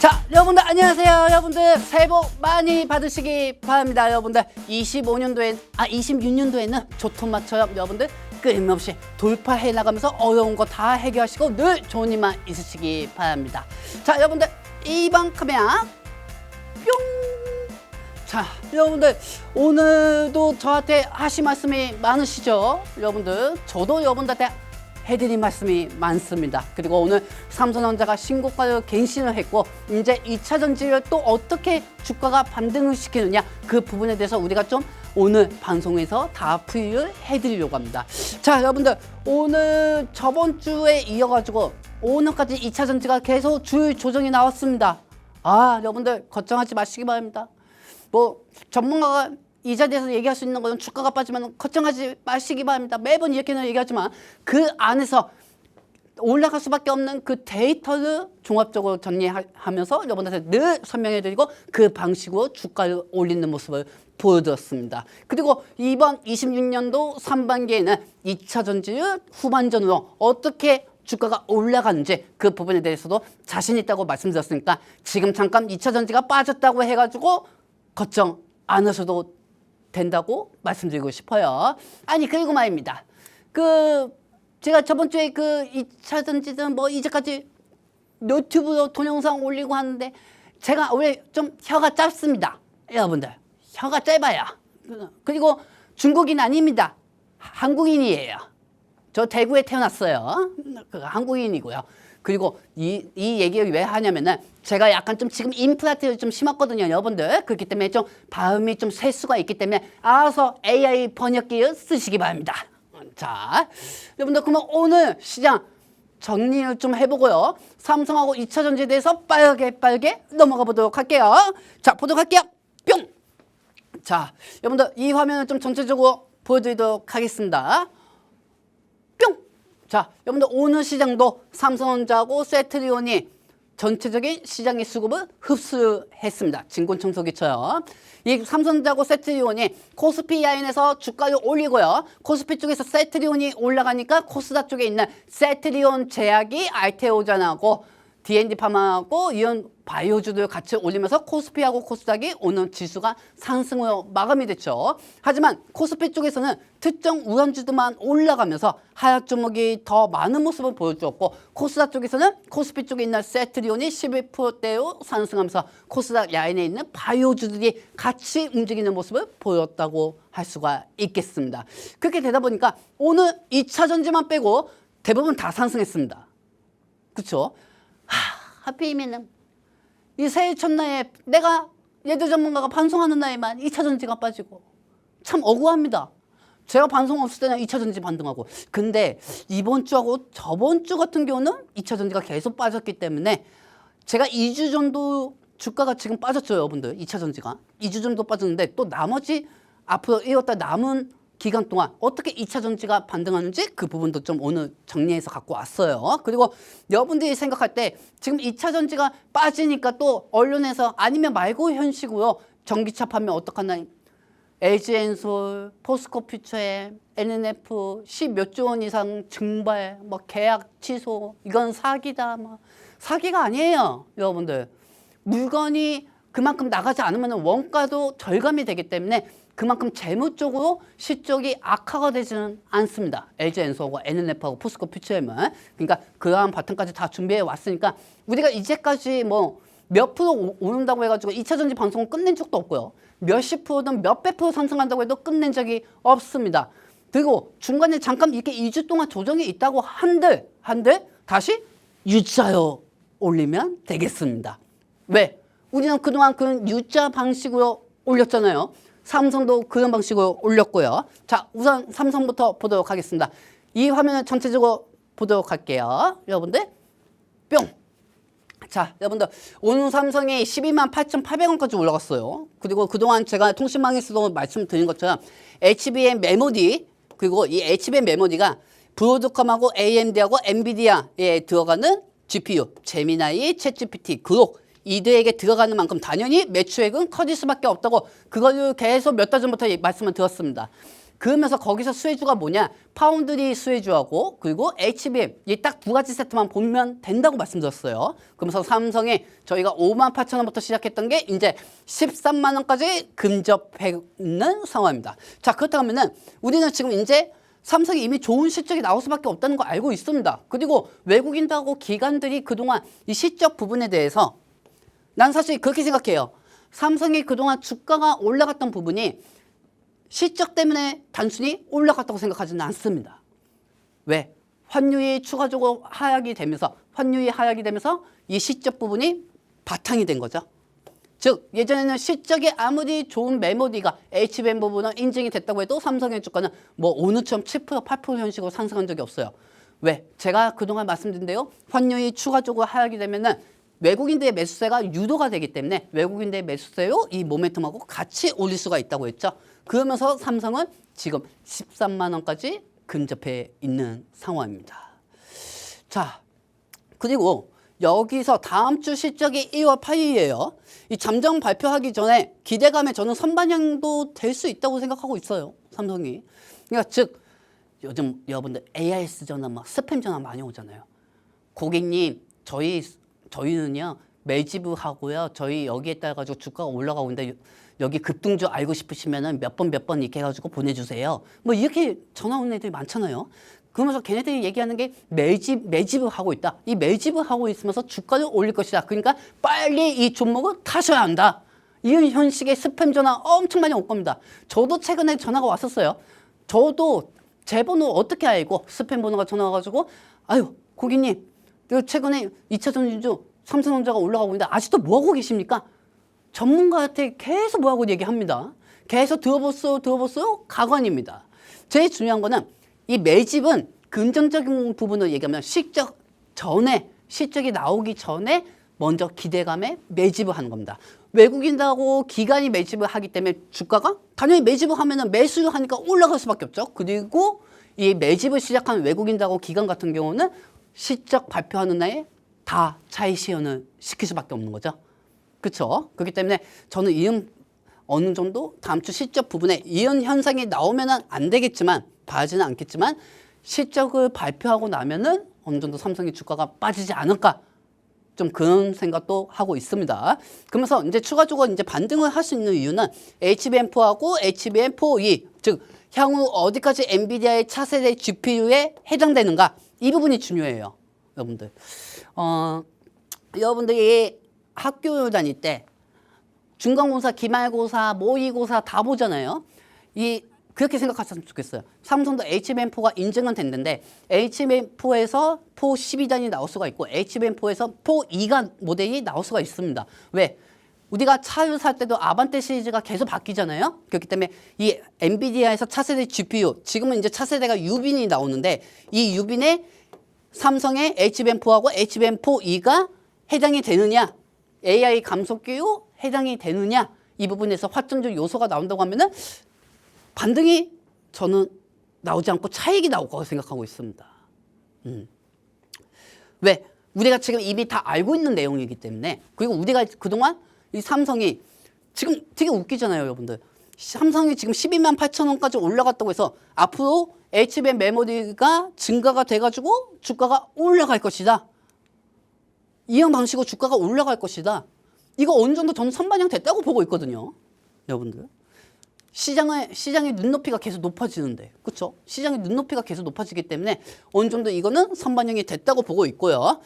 자, 여러분들 안녕하세요. 여러분들 새해 복 많이 받으시기 바랍니다. 여러분들 26년도에는 조토마처럼 여러분들 끊임없이 돌파해 나가면서 어려운 거 다 해결하시고 늘 좋은 일만 있으시기 바랍니다. 자, 여러분들 이번 카메라 뿅. 자, 여러분들 오늘도 저한테 하신 말씀이 많으시죠? 여러분들 저도 여러분들한테 해드린 말씀이 많습니다. 그리고 오늘 삼성전자가 신고가를 갱신을 했고 이제 2차 전지를 또 어떻게 주가가 반등을 시키느냐 그 부분에 대해서 우리가 좀 오늘 방송에서 다 풀이를 해드리려고 합니다. 자, 여러분들 오늘 저번 주에 이어가지고 오늘까지 2차 전지가 계속 주요 조정이 나왔습니다. 여러분들 걱정하지 마시기 바랍니다. 뭐 전문가가 이 자리에서 얘기할 수 있는 거는 주가가 빠지면 걱정하지 마시기 바랍니다. 매번 이렇게는 얘기하지만 그 안에서 올라갈 수밖에 없는 그 데이터를 종합적으로 정리하면서 여러분들한테 늘 설명해드리고 그 방식으로 주가를 올리는 모습을 보여드렸습니다. 그리고 이번 26년도 상반기에는 2차 전지를 후반전으로 어떻게 주가가 올라가는지 그 부분에 대해서도 자신 있다고 말씀드렸으니까 지금 잠깐 2차 전지가 빠졌다고 해가지고 걱정 안 하셔도 된다고 말씀드리고 싶어요. 아니 그리고 말입니다. 제가 저번 주에 2차 전지든 뭐 이제까지 유튜브로 동영상 올리고 하는데 제가 원래 좀 혀가 짧습니다. 여러분들 혀가 짧아요. 그리고 중국인 아닙니다. 한국인이에요. 저 대구에 태어났어요. 한국인이고요. 그리고 이 얘기를 왜 하냐면은 제가 약간 좀 지금 임플란트가 좀 심했거든요, 여러분들. 그렇기 때문에 좀 발음이 좀 셀 수가 있기 때문에 알아서 AI 번역기를 쓰시기 바랍니다. 자, 여러분들 그러면 오늘 시장 정리를 좀 해보고요. 삼성하고 2차 전지에 대해서 빠르게 넘어가 보도록 할게요. 자, 보도록 할게요. 뿅! 자, 여러분들 이 화면을 좀 전체적으로 보여드리도록 하겠습니다. 뿅! 자, 여러분들 오늘 시장도 삼성전자하고 세트리온이 전체적인 시장의 수급을 흡수했습니다. 진공청소기처럼. 이 삼성전자하고 세트리온이 코스피 라인에서 주가를 올리고요. 코스피 쪽에서 세트리온이 올라가니까 코스닥 쪽에 있는 세트리온 제약이 알테오잔하고 D&D 파마하고 이런 바이오주들 같이 올리면서 코스피하고 코스닥이 오늘 지수가 상승으로 마감이 됐죠. 하지만 코스피 쪽에서는 특정 우량주들만 올라가면서 하락 종목이 더 많은 모습을 보여주었고 코스닥 쪽에서는 코스피 쪽에 있는 세트리온이 11%대로 상승하면서 코스닥 라인에 있는 바이오주들이 같이 움직이는 모습을 보였다고 할 수가 있겠습니다. 그렇게 되다 보니까 오늘 2차 전지만 빼고 대부분 다 상승했습니다. 그렇죠? 하필이면은 이 새해 첫날에 내가 예대 전문가가 반송하는 날에만 2차 전지가 빠지고 참 억울합니다. 제가 반송 없을 때는 2차 전지 반등하고 근데 이번 주하고 저번 주 같은 경우는 2차 전지가 계속 빠졌기 때문에 제가 2주 정도 주가가 지금 빠졌죠, 여러분들. 2차 전지가 2주 정도 빠졌는데 또 나머지 앞으로 이었다 남은 기간 동안 어떻게 2차 전지가 반등하는지 그 부분도 좀 오늘 정리해서 갖고 왔어요. 그리고 여러분들이 생각할 때 지금 2차 전지가 빠지니까 또 언론에서 아니면 말고 현식으로 전기차 판매 어떡하나 LG엔솔, 포스코퓨처엠, NNF 10몇 조 원 이상 증발, 뭐 계약 취소 이건 사기다. 뭐 사기가 아니에요, 여러분들. 물건이 그만큼 나가지 않으면 원가도 절감이 되기 때문에 그만큼 재무 쪽으로 실적이 악화가 되지는 않습니다. LG엔솔하고 NNF하고 포스코퓨처엠은. 그러니까 그러한 바탕까지 다 준비해 왔으니까 우리가 이제까지 뭐 몇 프로 오른다고 해가지고 2차 전지 방송을 끝낸 적도 없고요. 몇십 프로든 몇백 프로 상승한다고 해도 끝낸 적이 없습니다. 그리고 중간에 잠깐 이렇게 2주 동안 조정이 있다고 한들 다시 U자로 올리면 되겠습니다. 왜? 우리는 그동안 그 U자 방식으로 올렸잖아요. 삼성도 그런 방식으로 올렸고요. 자, 우선 삼성부터 보도록 하겠습니다. 이 화면을 전체적으로 보도록 할게요. 여러분들 뿅! 자, 여러분들 오늘 삼성이 128,800원까지 올라갔어요. 그리고 그동안 제가 통신망에서도 말씀드린 것처럼 HBM 메모리 그리고 이 HBM 메모리가 브로드컴하고 AMD하고 엔비디아에 들어가는 GPU, 제미나이, 챗GPT, 그록 이들에게 들어가는 만큼 당연히 매출액은 커질 수밖에 없다고 그걸 계속 몇 달 전부터 말씀을 드렸습니다. 그러면서 거기서 수혜주가 뭐냐? 파운드리 수혜주하고 그리고 HBM 이 딱 두 가지 세트만 보면 된다고 말씀드렸어요. 그러면서 삼성이 저희가 58,000원부터 시작했던 게 이제 13만 원까지 근접해 있는 상황입니다. 자, 그렇다면은 우리는 지금 이제 삼성이 이미 좋은 실적이 나올 수밖에 없다는 거 알고 있습니다. 그리고 외국인들하고 기관들이 그동안 이 실적 부분에 대해서 난 사실 그렇게 생각해요. 삼성이 그동안 주가가 올라갔던 부분이 실적 때문에 단순히 올라갔다고 생각하지는 않습니다. 왜? 환율이 추가적으로 하락이 되면서 이 실적 부분이 바탕이 된 거죠. 즉 예전에는 실적이 아무리 좋은 메모리가 HBM 부분은 인증이 됐다고 해도 삼성의 주가는 뭐 오늘처럼 7%, 8% 현식으로 상승한 적이 없어요. 왜? 제가 그동안 말씀드린 대로 환율이 추가적으로 하락이 되면은 외국인들의 매수세가 유도가 되기 때문에 외국인들의 매수세로 이 모멘텀하고 같이 올릴 수가 있다고 했죠. 그러면서 삼성은 지금 13만 원까지 근접해 있는 상황입니다. 자, 그리고 여기서 다음 주 실적이 1월 8일이에요. 이 잠정 발표하기 전에 기대감에 저는 선반영도 될 수 있다고 생각하고 있어요. 삼성이. 그러니까 즉 요즘 여러분들 AIS 전화 막 스팸 전화 많이 오잖아요. 고객님 저희는요 매집을 하고요. 저희 여기에 따라 가지고 주가가 올라가고 있는데 여기 급등주 알고 싶으시면은 몇 번 이렇게 해가지고 보내주세요. 뭐 이렇게 전화 오는 애들이 많잖아요. 그러면서 걔네들이 얘기하는 게 매집을 하고 있다. 이 매집을 하고 있으면서 주가를 올릴 것이다. 그러니까 빨리 이 종목을 타셔야 한다. 이런 형식의 스팸 전화 엄청 많이 올 겁니다. 저도 최근에 전화가 왔었어요. 저도 제 번호 어떻게 알고 스팸 번호가 전화 와가지고 아유 고객님 최근에 2차 전지주 삼성전자가 올라가고 있는데 아직도 뭐하고 계십니까? 전문가한테 계속 뭐하고 얘기합니다. 계속 들어봤어요? 가관입니다. 제일 중요한 거는 이 매집은 긍정적인 부분을 얘기하면 실적이 나오기 전에 먼저 기대감에 매집을 하는 겁니다. 외국인하고 기관이 매집을 하기 때문에 주가가 당연히 매집을 하면은 매수를 하니까 올라갈 수밖에 없죠. 그리고 이 매집을 시작한 외국인하고 기관 같은 경우는 실적 발표하는 날에 다 차익 실현을 시킬 수밖에 없는 거죠. 그렇죠? 그렇기 때문에 저는 이런 어느 정도 다음 주 실적 부분에 이런 현상이 나오면은 안 되겠지만 바라지는 않겠지만 실적을 발표하고 나면은 어느 정도 삼성의 주가가 빠지지 않을까 좀 그런 생각도 하고 있습니다. 그러면서 이제 추가적으로 이제 반등을 할 수 있는 이유는 HBM4하고 HBM4E 즉 향후 어디까지 엔비디아의 차세대 GPU에 해당되는가 이 부분이 중요해요, 여러분들. 여러분들이 학교 다닐 때 중간고사, 기말고사, 모의고사 다 보잖아요. 그렇게 생각하셨으면 좋겠어요. 삼성도 HBM4가 인증은 됐는데 HBM4에서 4 12단이 나올 수가 있고 HBM4에서 4E가 모델이 나올 수가 있습니다. 왜? 우리가 차를 살 때도 아반떼 시리즈가 계속 바뀌잖아요. 그렇기 때문에 이 엔비디아에서 차세대 GPU 지금은 이제 차세대가 유빈이 나오는데 이 유빈에 삼성의 HBM4하고 HBM4E가 해당이 되느냐 AI 감속기로 해당이 되느냐 이 부분에서 확정적 요소가 나온다고 하면은 반등이 저는 나오지 않고 차익이 나올 거라고 생각하고 있습니다. 왜? 우리가 지금 이미 다 알고 있는 내용이기 때문에 그리고 우리가 그동안 이 삼성이 지금 되게 웃기잖아요, 여러분들. 삼성이 지금 12만 8천 원까지 올라갔다고 해서 앞으로 HBM 메모리가 증가가 돼가지고 주가가 올라갈 것이다. 이런 방식으로 주가가 올라갈 것이다. 이거 어느 정도 저는 선반영 됐다고 보고 있거든요, 여러분들. 시장의 눈높이가 계속 높아지는데, 그렇죠? 시장의 눈높이가 계속 높아지기 때문에 어느 정도 이거는 선반영이 됐다고 보고 있고요.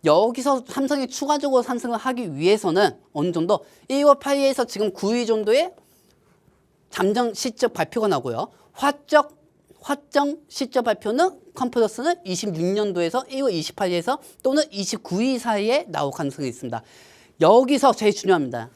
여기서 삼성이 추가적으로 상승을 하기 위해서는 어느 정도 1월 8일에서 지금 9일 정도의 잠정 실적 발표가 나고요. 확정 실적 발표는 컴플러스는 26년도에서 1월 28일에서 또는 29일 사이에 나올 가능성이 있습니다. 여기서 제일 중요합니다.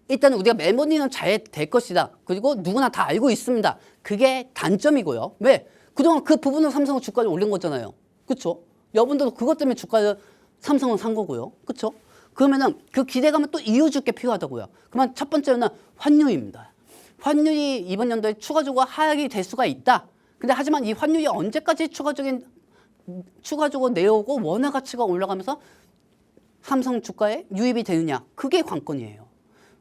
일단 우리가 메모리는 잘 될 것이다. 그리고 누구나 다 알고 있습니다. 그게 단점이고요. 왜? 그동안 그 부분은 삼성은 주가를 올린 거잖아요. 그렇죠? 여러분들도 그것 때문에 주가를 삼성은 산 거고요. 그렇죠? 그러면은 그 기대감은 또 이어줄 게 필요하다고요. 그러면 첫 번째는 환율입니다. 환율이 이번 연도에 추가적으로 하락이 될 수가 있다. 근데 하지만 이 환율이 언제까지 추가적으로 내려오고 원화 가치가 올라가면서 삼성 주가에 유입이 되느냐. 그게 관건이에요.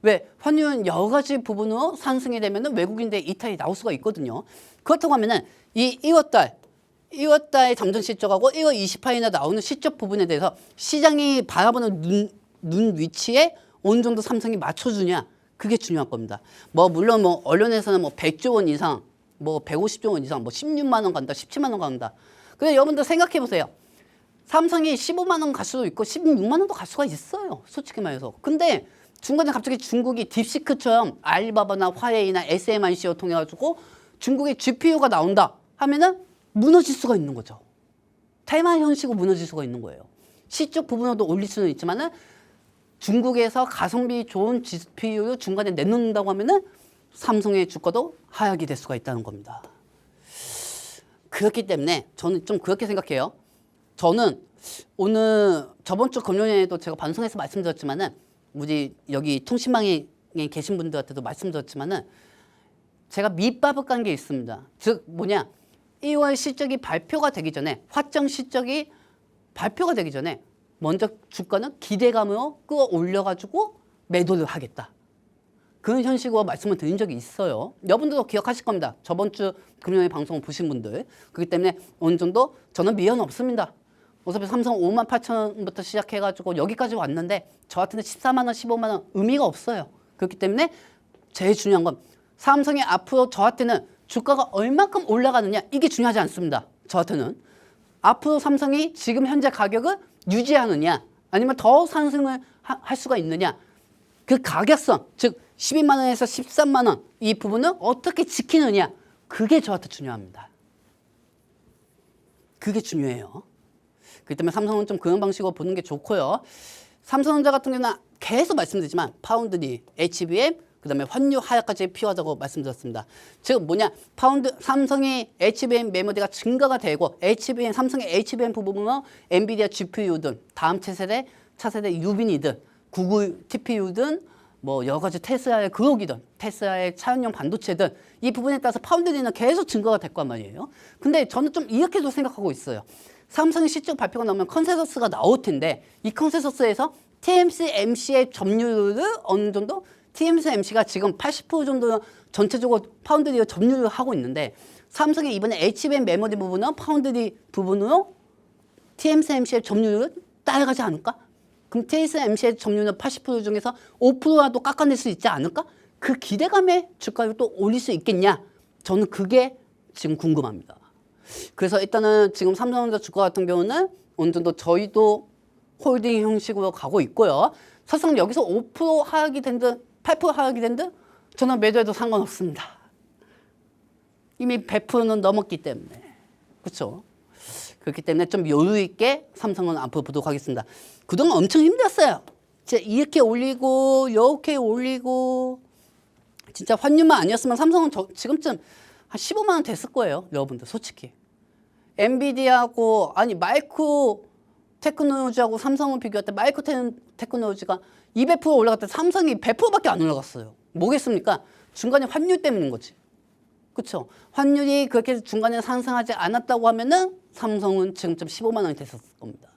왜? 환율은 여러 가지 부분으로 상승이 되면 외국인들의 이탈이 나올 수가 있거든요. 그렇다고 하면은 이 1월달 잠정 실적하고 1월 28일에 나오는 실적 부분에 대해서 시장이 바라보는 눈 위치에 어느 정도 삼성이 맞춰주냐, 그게 중요한 겁니다. 뭐 물론 뭐 언론에서는 뭐 100조 원 이상, 뭐 150조 원 이상, 뭐 16만 원 간다, 17만 원 간다. 근데 여러분들 생각해 보세요. 삼성이 15만 원 갈 수도 있고 16만 원도 갈 수가 있어요. 솔직히 말해서. 근데 중간에 갑자기 중국이 딥시크처럼 알리바바나 화웨이나 SMIC를 통해 가지고 중국의 GPU가 나온다 하면은 무너질 수가 있는 거죠. 테마 현식으로 무너질 수가 있는 거예요. 시적 부분으로도 올릴 수는 있지만은 중국에서 가성비 좋은 GPU를 중간에 내놓는다고 하면은 삼성의 주가도 하락이 될 수가 있다는 겁니다. 그렇기 때문에 저는 좀 그렇게 생각해요. 저는 오늘 저번 주 금요일에도 제가 방송에서 말씀드렸지만은 우리 여기 통신망에 계신 분들한테도 말씀드렸지만은 제가 밑밥을 깐 게 있습니다. 즉 뭐냐, 1월 실적이 발표가 되기 전에, 확정 실적이 발표가 되기 전에 먼저 주가는 기대감으로 끌어올려가지고 매도를 하겠다. 그런 현식으로 말씀을 드린 적이 있어요. 여러분들도 기억하실 겁니다. 저번 주 금요일 방송을 보신 분들. 그렇기 때문에 어느 정도 저는 미련 없습니다. 어차피 삼성 5만 8천 원부터 시작해가지고 여기까지 왔는데 저한테는 14만 원, 15만 원 의미가 없어요. 그렇기 때문에 제일 중요한 건 삼성이 앞으로 저한테는 주가가 얼마큼 올라가느냐, 이게 중요하지 않습니다. 저한테는. 앞으로 삼성이 지금 현재 가격을 유지하느냐 아니면 더 상승을 할 수가 있느냐, 그 가격선, 즉 12만 원에서 13만 원 이 부분을 어떻게 지키느냐, 그게 저한테 중요합니다. 그게 중요해요. 그렇기 때문에 삼성은 좀 그런 방식으로 보는 게 좋고요. 삼성전자 같은 경우는 계속 말씀드리지만 파운드리, HBM, 그다음에 환율 하락까지 필요하다고 말씀드렸습니다. 즉 뭐냐, 삼성의 HBM 메모리가 증가가 되고 삼성의 HBM 부분은 엔비디아 GPU든 다음 차세대 유빈이든 구글 TPU든 뭐 여러 가지 테슬라의 그룹이든 테슬라의 차량용 반도체든 이 부분에 따라서 파운드리는 계속 증가가 될 거란 말이에요. 근데 저는 좀 이렇게도 생각하고 있어요. 삼성의 실적 발표가 나오면 컨센서스가 나올 텐데 이 컨센서스에서 TSMC의 점유율을 어느 정도, TSMC가 지금 80% 정도 전체적으로 파운드리로 점유를 하고 있는데 삼성이 이번에 HBM 메모리 부분은 파운드리 부분으로 TSMC의 점유율을 따라가지 않을까? 그럼 TSMC의 점유율은 80% 중에서 5%라도 깎아낼 수 있지 않을까? 그 기대감에 주가를 또 올릴 수 있겠냐? 저는 그게 지금 궁금합니다. 그래서 일단은 지금 삼성전자 주가 같은 경우는 어느 정도 저희도 홀딩 형식으로 가고 있고요. 사실상 여기서 5% 하락이 된 듯, 8% 하락이 된 듯, 저는 매도해도 상관없습니다. 이미 100%는 넘었기 때문에. 그렇죠? 그렇기 때문에 좀 여유 있게 삼성은 앞으로 보도록 하겠습니다. 그동안 엄청 힘들었어요. 이렇게 올리고 이렇게 올리고 진짜 환율만 아니었으면 삼성은 지금쯤 한 15만 원 됐을 거예요. 여러분들 솔직히. 엔비디아하고 아니 마이크로 테크놀로지하고 삼성을 비교할 때 마이크로 테크놀로지가 200% 올라갔을 때 삼성이 100%밖에 안 올라갔어요. 뭐겠습니까? 중간에 환율 때문인 거지. 그렇죠? 환율이 그렇게 중간에 상승하지 않았다고 하면은 삼성은 지금쯤 15만 원이 됐었을 겁니다.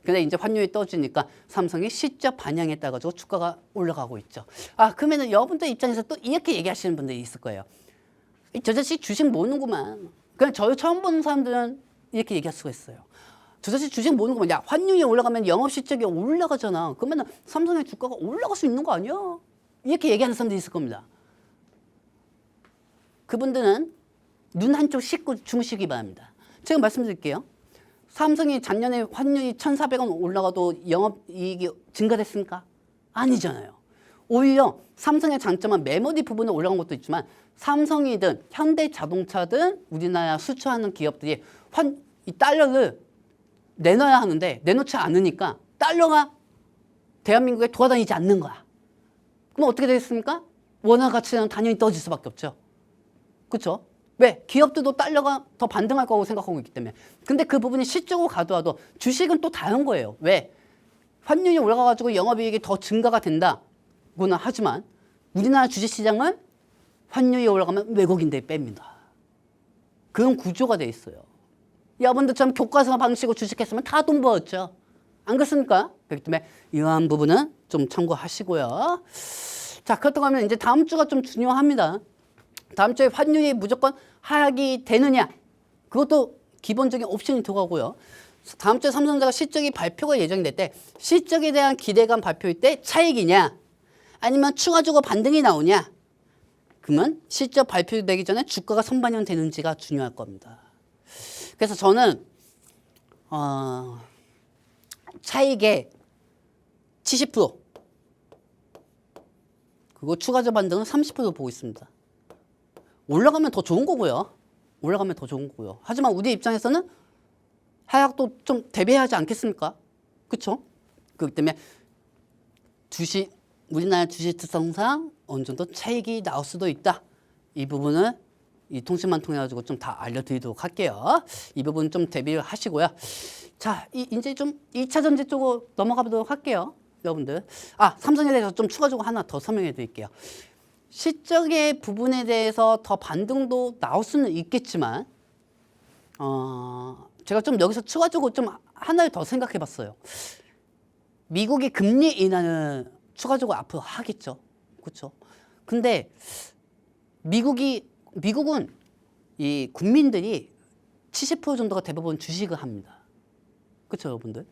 근데 이제 환율이 떠지니까 삼성이 실적 반영에 따라 가지고 주가가 올라가고 있죠. 아, 그러면은 여러분들 입장에서 또 이렇게 얘기하시는 분들이 있을 거예요. 저 자식 주식 모르는구만. 그냥 저희 처음 보는 사람들은 이렇게 얘기할 수가 있어요. 저 자식 주식 모르는구만. 야, 환율이 올라가면 영업 실적이 올라가잖아. 그러면 삼성의 주가가 올라갈 수 있는 거 아니야? 이렇게 얘기하는 사람들이 있을 겁니다. 그분들은 눈 한쪽 씻고 주무시기 바랍니다. 제가 말씀드릴게요. 삼성이 작년에 환율이 1,400원 올라가도 영업이익이 증가됐습니까? 아니잖아요. 오히려 삼성의 장점은 메모리 부분에 올라간 것도 있지만 삼성이든 현대자동차든 우리나라 수출하는 기업들이 이 달러를 내놔야 하는데 내놓지 않으니까 달러가 대한민국에 돌아다니지 않는 거야. 그럼 어떻게 되겠습니까? 원화 가치는 당연히 떨어질 수밖에 없죠. 그렇죠? 왜? 기업들도 달러가 더 반등할 거라고 생각하고 있기 때문에. 근데 그 부분이 실적으로 가더라도 주식은 또 다른 거예요. 왜? 환율이 올라가가지고 영업이익이 더 증가가 된다고는 하지만 우리나라 주식시장은 환율이 올라가면 외국인들이 뺍니다. 그런 구조가 돼 있어요. 여러분들처럼 교과서 방식으로 주식했으면 다 돈 벌었죠. 안 그렇습니까? 그렇기 때문에 이러한 부분은 좀 참고하시고요. 자, 그렇다고 하면 이제 다음 주가 좀 중요합니다. 다음 주에 환율이 무조건 하락이 되느냐? 그것도 기본적인 옵션이 들어가고요. 다음 주에 삼성전자가 실적이 발표가 예정이 될 때 실적에 대한 기대감 발표일 때 차익이냐? 아니면 추가적으로 반등이 나오냐? 그러면 실적 발표되기 전에 주가가 선반영 되는지가 중요할 겁니다. 그래서 저는 차익의 70% 그리고 추가적 반등은 30% 보고 있습니다. 올라가면 더 좋은 거고요. 올라가면 더 좋은 거고요. 하지만 우리 입장에서는 하락도 좀 대비하지 않겠습니까? 그렇죠? 그렇기 때문에 우리나라 주식 특성상 어느 정도 차익이 나올 수도 있다. 이 부분은 이 통신만 통해 가지고 좀 다 알려드리도록 할게요. 이 부분 좀 대비를 하시고요. 자, 이제 좀 2차 전지 쪽으로 넘어가 보도록 할게요. 여러분들. 삼성에 대해서 좀 추가적으로 하나 더 설명해 드릴게요. 실적의 부분에 대해서 더 반등도 나올 수는 있겠지만, 제가 좀 여기서 추가적으로 좀 하나를 더 생각해 봤어요. 미국이 금리 인하는 추가적으로 앞으로 하겠죠. 그렇죠? 근데 미국은 이 국민들이 70% 정도가 대부분 주식을 합니다. 그렇죠, 여러분들?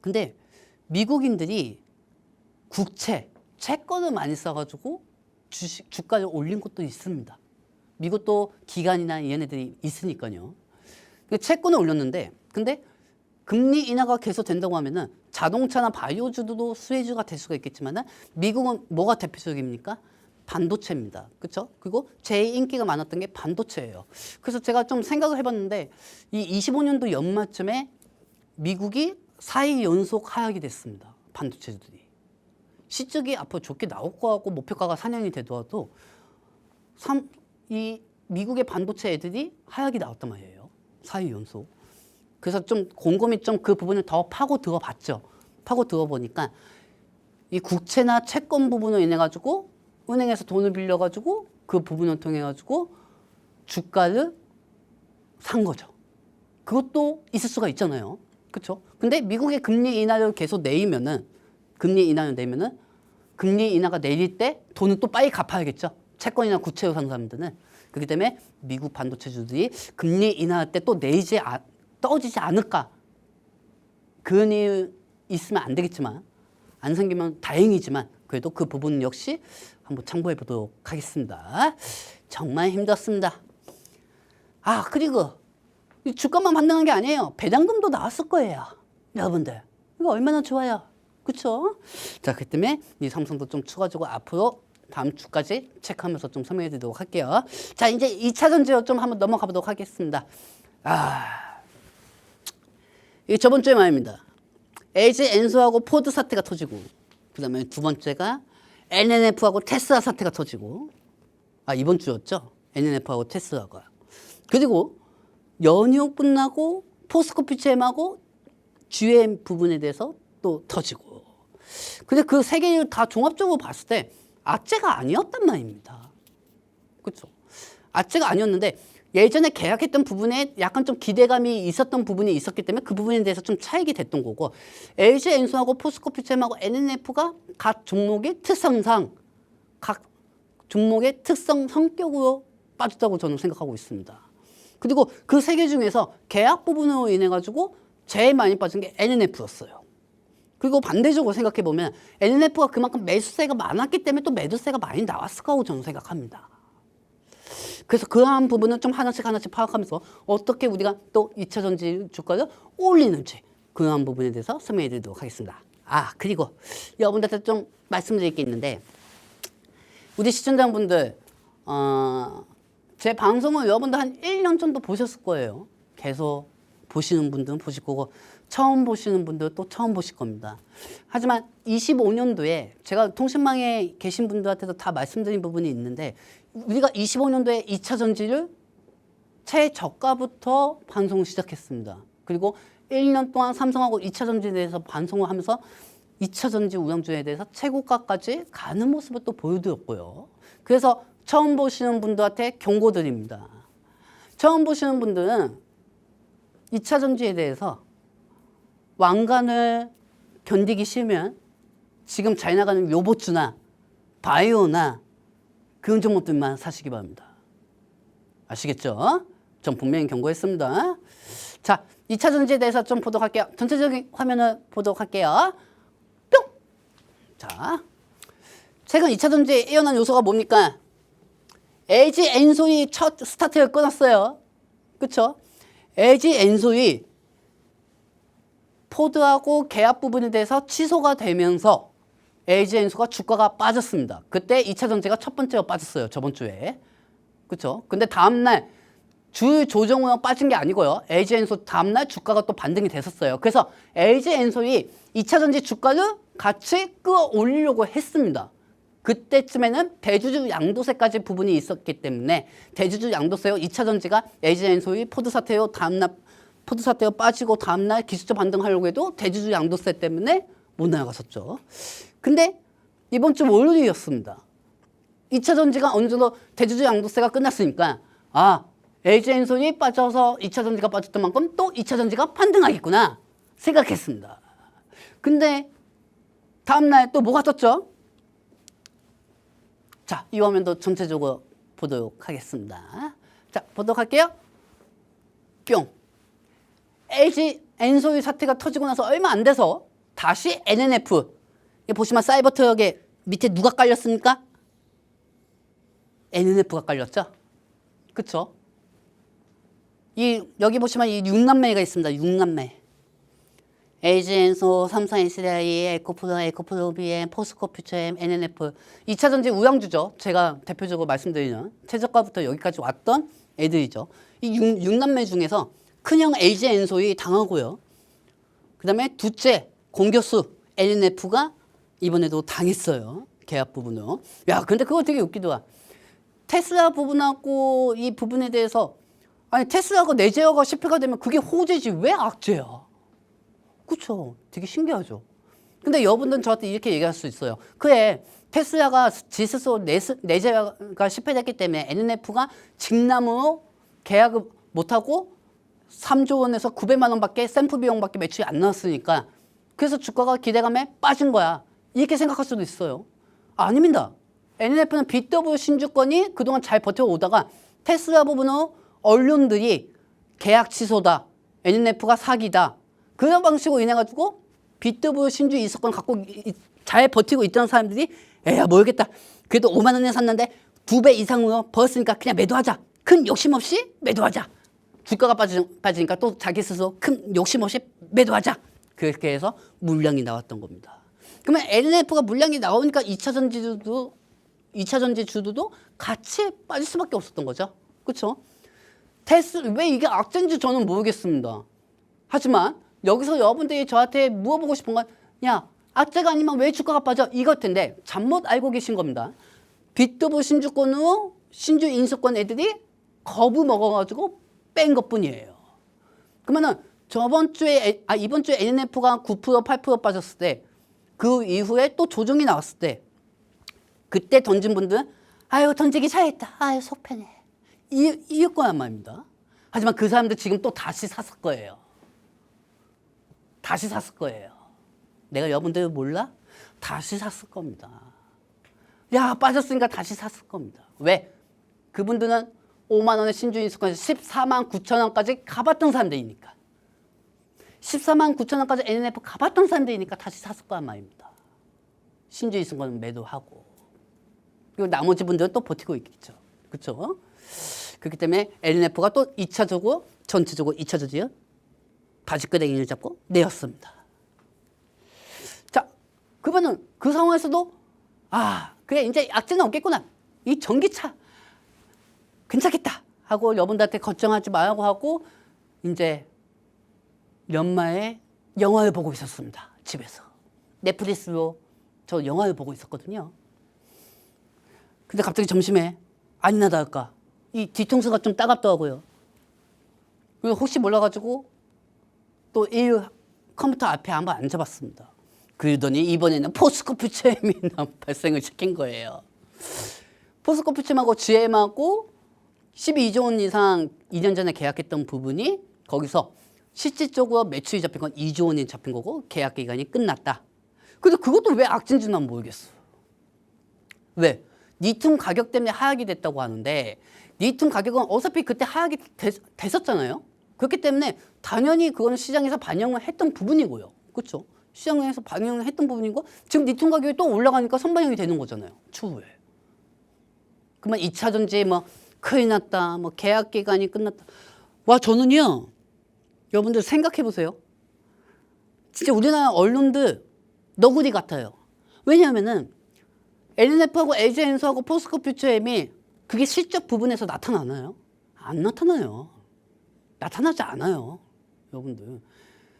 근데 미국인들이 채권을 많이 써가지고 주가를 올린 것도 있습니다. 미국도 기관이나 얘네들이 있으니까요. 채권을 올렸는데, 근데 금리 인하가 계속 된다고 하면은 자동차나 바이오주도 수혜주가 될 수가 있겠지만은 미국은 뭐가 대표적입니까? 반도체입니다. 그렇죠? 그리고 제일 인기가 많았던 게 반도체예요. 그래서 제가 좀 생각을 해봤는데 이 25년도 연말쯤에 미국이 4일 연속 하락이 됐습니다. 반도체들이. 실적이 앞으로 좋게 나올 거 같고 목표가가 상향이 되더라도 이 미국의 반도체 애들이 하락이 나왔단 말이에요. 4일 연속. 그래서 좀 곰곰이 좀 그 부분을 더 파고 들어봤죠. 파고 들어보니까 이 국채나 채권 부분을 인해 가지고 은행에서 돈을 빌려 가지고 그 부분을 통해 가지고 주가를 산 거죠. 그것도 있을 수가 있잖아요. 그렇죠? 근데 미국의 금리 인하를 계속 내리면은 금리 인하가 내릴 때 돈은 또 빨리 갚아야겠죠. 채권이나 국채로 산 사람들은. 그렇기 때문에 미국 반도체주들이 금리 인하할 때 또 떨어지지 않을까. 그런 일 있으면 안 되겠지만 안 생기면 다행이지만 그래도 그 부분 역시 한번 참고해 보도록 하겠습니다. 정말 힘들었습니다. 그리고 이 주가만 반등한 게 아니에요. 배당금도 나왔을 거예요. 여러분들. 이거 얼마나 좋아요. 그렇죠? 자, 그 때문에 이 삼성도 좀 추가적으로 앞으로 다음 주까지 체크하면서 좀 설명해 드리도록 할게요. 자, 이제 2차 전지로 좀 한번 넘어가 보도록 하겠습니다. 이게 저번 주에 말입니다. LG 엔소하고 포드 사태가 터지고, 그 다음에 두 번째가 NNF하고 테슬라 사태가 터지고, 이번 주였죠. NNF하고 테슬라가. 그리고 연휴 끝나고 포스코피치엠하고 GM 부분에 대해서 또 터지고. 근데 그 세 개를 다 종합적으로 봤을 때 악재가 아니었단 말입니다. 그렇죠? 악재가 아니었는데 예전에 계약했던 부분에 약간 좀 기대감이 있었던 부분이 있었기 때문에 그 부분에 대해서 좀 차익이 됐던 거고, LG 엔소하고 포스코피체엠하고 NNF가 각 종목의 특성상 각 종목의 특성 성격으로 빠졌다고 저는 생각하고 있습니다. 그리고 그 세 개 중에서 계약 부분으로 인해 가지고 제일 많이 빠진 게 NNF였어요. 그리고 반대적으로 생각해 보면 NNF가 그만큼 매수세가 많았기 때문에 또 매도세가 많이 나왔을 거라고 저는 생각합니다. 그래서 그러한 부분은 좀 하나씩 파악하면서 어떻게 우리가 또 2차 전지 주가를 올리는지 그러한 부분에 대해서 설명해 드리도록 하겠습니다. 그리고 여러분들한테 좀 말씀드릴 게 있는데, 우리 시청자분들 제 방송을 여러분들 한 1년 정도 보셨을 거예요. 계속 보시는 분들은 보실 거고 처음 보시는 분들은 또 처음 보실 겁니다. 하지만 25년도에 제가 통신망에 계신 분들한테도 다 말씀드린 부분이 있는데, 우리가 25년도에 2차 전지를 최저가부터 방송을 시작했습니다. 그리고 1년 동안 삼성하고 2차 전지에 대해서 방송을 하면서 2차 전지 우량주에 대해서 최고가까지 가는 모습을 또 보여드렸고요. 그래서 처음 보시는 분들한테 경고드립니다. 처음 보시는 분들은 2차 전지에 대해서 왕관을 견디기 싫으면 지금 잘 나가는 요보츠나 바이오나 그런 종목들만 사시기 바랍니다. 아시겠죠? 전 분명히 경고했습니다. 자, 2차 전지에 대해서 좀 보도록 할게요. 전체적인 화면을 보도록 할게요. 뿅! 자, 최근 2차 전지에 일어난 요소가 뭡니까? LG 엔솔이 첫 스타트를 끊었어요. 그쵸? LG 엔솔이 포드하고 계약 부분에 대해서 취소가 되면서 LG 엔솔가 주가가 빠졌습니다. 그때 2차 전지가 첫 번째로 빠졌어요. 저번 주에. 그쵸? 근데 다음날 주 조정으로 빠진 게 아니고요. LG 엔솔 다음날 주가가 또 반등이 됐었어요. 그래서 LG 엔솔이 2차 전지 주가를 같이 끌어올리려고 했습니다. 그때쯤에는 대주주 양도세까지 부분이 있었기 때문에 대주주 양도세로 2차 전지가 LG 엔솔이 포드 사태로 다음날 포드 사태로 빠지고 다음날 기술적 반등하려고 해도 대주주 양도세 때문에 못 나갔었죠. 근데 이번 주 월요일이었습니다. 2차 전지가 어느 정도 대주주 양도세가 끝났으니까 LG 엔솔이 빠져서 2차 전지가 빠졌던 만큼 또 2차 전지가 반등하겠구나 생각했습니다. 근데 다음날 또 뭐가 떴죠? 자, 이 화면도 전체적으로 보도록 하겠습니다. 자, 보도록 할게요. 뿅. LG 엔솔 사태가 터지고 나서 얼마 안 돼서 다시 NNF. 보시면 사이버 트럭에 밑에 누가 깔렸습니까? NNF가 깔렸죠? 그쵸? 여기 보시면 이 6남매가 있습니다. 6남매. LG 엔솔, 삼성 SDI, 에코프로 BM, 포스코 퓨처엠, NNF. 2차 전지 우량주죠. 제가 대표적으로 말씀드리는 최저가부터 여기까지 왔던 애들이죠. 이 6남매 중에서 큰형 LG 엔솔이 당하고요. 그 다음에 둘째 공교수 NNF가 이번에도 당했어요. 계약 부분으로. 야, 근데 그거 되게 웃기더라. 테슬라 부분하고 이 부분에 대해서 아니 테슬라가 내재화가 실패가 되면 그게 호재지 왜 악재야? 그쵸? 되게 신기하죠. 근데 여러분들은 저한테 이렇게 얘기할 수 있어요. 그래, 테슬라가 지스소 내재화가 실패됐기 때문에 NNF가 직남으로 계약을 못하고 3조 원에서 900만 원밖에 샘플 비용밖에 매출이 안 나왔으니까 그래서 주가가 기대감에 빠진 거야. 이렇게 생각할 수도 있어요. 아닙니다. NNF는 BW 신주권이 그동안 잘 버텨오다가 테슬라 부분으로 언론들이 계약 취소다. NNF가 사기다. 그런 방식으로 인해가지고 BW 신주 이석권 갖고 잘 버티고 있던 사람들이 에야 모르겠다. 그래도 5만 원에 샀는데 2배 이상으로 벌었으니까 그냥 매도하자. 큰 욕심 없이 매도하자. 주가가 빠지니까 또 자기 스스로 큰 욕심 없이 매도하자. 그렇게 해서 물량이 나왔던 겁니다. 그러면 NNF가 물량이 나오니까 2차 전지 주도도 같이 빠질 수밖에 없었던 거죠. 그렇죠? 왜 이게 악재인지 저는 모르겠습니다. 하지만 여기서 여러분들이 저한테 물어보고 싶은 건 야, 악재가 아니면 왜 주가가 빠져? 이것 텐데 잘못 알고 계신 겁니다. BW 신주권으로 신주 인수권 애들이 겁을 먹어가지고 뺀 것뿐이에요. 그러면은 이번 주에 NNF가 9% 8% 빠졌을 때 그 이후에 또 조정이 나왔을 때 그때 던진 분들은 아유 던지기 잘했다. 아유 속 편해. 이럴 거란 말입니다. 하지만 그 사람들 지금 또 다시 샀을 거예요. 다시 샀을 거예요. 내가 여러분들 몰라? 다시 샀을 겁니다. 야 빠졌으니까 다시 샀을 겁니다. 왜? 그분들은 5만 원의 신주인수권에서 14만 9천 원까지 가봤던 사람들이니까. 14만 9천 원까지 NNF 가봤던 사람들이니까 다시 샀을 거란 말입니다. 신주인수권 매도하고. 그리고 나머지 분들은 또 버티고 있겠죠. 그렇죠? 그렇기 때문에 NNF가 또 2차적으로 전체적으로 2차 저지요. 바지끄댕이를 잡고 내었습니다. 자, 그러면은 그 상황에서도 그래 이제 악재는 없겠구나. 이 전기차 괜찮겠다 하고 여러분들한테 걱정하지 말라고 하고 이제 연말에 영화를 보고 있었습니다. 집에서. 넷플릭스로 저 영화를 보고 있었거든요. 근데 갑자기 점심에 아니나 다를까 이 뒤통수가 좀 따갑더라고요. 그리고 혹시 몰라가지고 또 이 컴퓨터 앞에 한번 앉아봤습니다. 그러더니 이번에는 포스코 퓨처엠이 발생을 시킨 거예요. 포스코 퓨처엠하고 GM하고 12조 원 이상 2년 전에 계약했던 부분이 거기서 실질적으로 매출이 잡힌 건 2조 원이 잡힌 거고 계약 기간이 끝났다. 근데 그것도 왜 악재인지 난 모르겠어. 왜? 리튬 가격 때문에 하락이 됐다고 하는데 리튬 가격은 어차피 그때 하락이 됐었잖아요. 그렇기 때문에 당연히 그건 시장에서 반영을 했던 부분이고요. 그렇죠? 시장에서 반영을 했던 부분이고 지금 리튬 가격이 또 올라가니까 선반영이 되는 거잖아요. 추후에. 그러면 2차 전지 뭐 큰일 났다. 뭐 계약 기간이 끝났다. 와 저는요. 여러분들 생각해 보세요. 진짜 우리나라 언론들 너구리 같아요. 왜냐하면은 LNF하고 LG엔소하고 포스코 퓨처엠이 그게 실적 부분에서 나타나나요? 안 나타나요. 나타나지 않아요. 여러분들.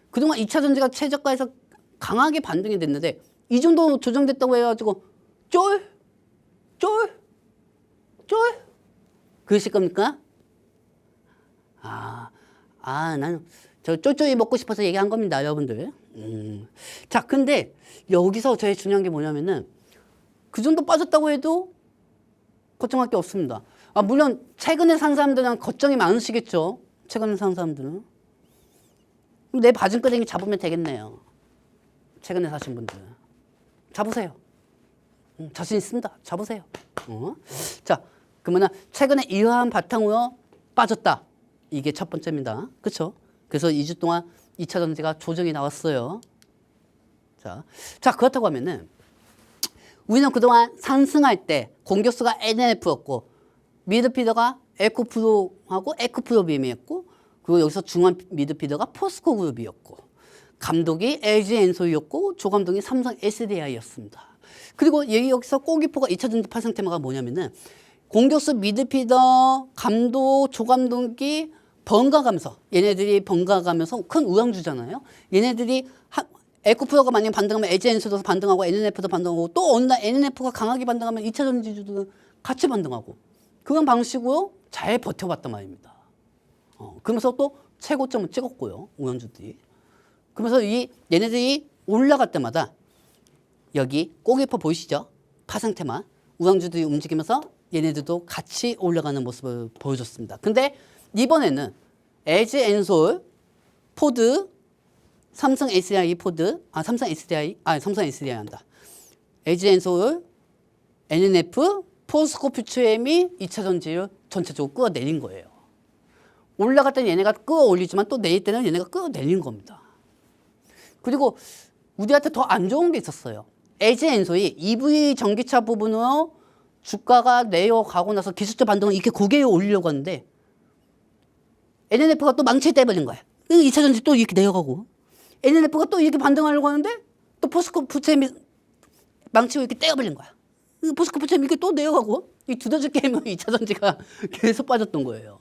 그동안 2차 전지가 최저가에서 강하게 반등이 됐는데 이 정도 조정됐다고 해가지고 쫄? 그러실 겁니까? 나는 저 쫄쫄이 먹고 싶어서 얘기한 겁니다. 여러분들. 자, 근데 여기서 제일 중요한 게 뭐냐면은 그 정도 빠졌다고 해도 걱정할 게 없습니다. 물론 최근에 산 사람들은 걱정이 많으시겠죠. 최근에 산 사람들은. 내 바지끄댕이 잡으면 되겠네요. 최근에 사신 분들. 잡으세요. 자신 있습니다. 잡으세요. 자, 그러면 최근에 이러한 바탕으로 빠졌다. 이게 첫 번째입니다. 그렇죠? 그래서 2주 동안 2차 전지가 조정이 나왔어요. 자, 그렇다고 하면은 우리는 그동안 상승할 때 공격수가 NNF였고 미드피더가 에코프로하고 에코프로빔이었고 그리고 여기서 중앙 미드피더가 포스코 그룹이었고 감독이 LG엔소였고 조감독이 삼성 SDI였습니다. 그리고 여기서 꼬기포가 2차 전지 파생 테마가 뭐냐면은 공격수 미드피더 감독 조감독이 번가가면서 얘네들이 번가가면서 큰 우량주잖아요. 얘네들이 에코프로가 만약에 반등하면 LG엔소도 반등하고 NNF도 반등하고 또 어느 날 NNF가 강하게 반등하면 2차 전지주도 같이 반등하고 그런 방식으로 잘 버텨봤단 말입니다. 그러면서 또 최고점을 찍었고요. 우량주들이. 그러면서 얘네들이 올라갈 때마다 여기 꼬기포 보이시죠? 파생 테마 우량주들이 움직이면서 얘네들도 같이 올라가는 모습을 보여줬습니다. 근데 이번에는 LG엔솔, 포드, 삼성 SDI 한다. LG엔솔, NNF, 포스코 퓨처엠이 2차 전지를 전체적으로 끌어내린 거예요. 올라갈 때는 얘네가 끌어올리지만 또 내릴 때는 얘네가 끌어내린 겁니다. 그리고 우리한테 더 안 좋은 게 있었어요. LG엔솔이 EV 전기차 부분으로 주가가 내려가고 나서 기술적 반등을 이렇게 고개에 올리려고 하는데 NNF가 또 망치에 떼버린 거야. 2차 전지 또 이렇게 내려가고 NNF가 또 이렇게 반등하려고 하는데 또 포스코 퓨처엠이 망치고 이렇게 떼어버린 거야. 포스코 퓨처엠이 이렇게 또 내려가고 이 두더지 게임은 2차 전지가 계속 빠졌던 거예요.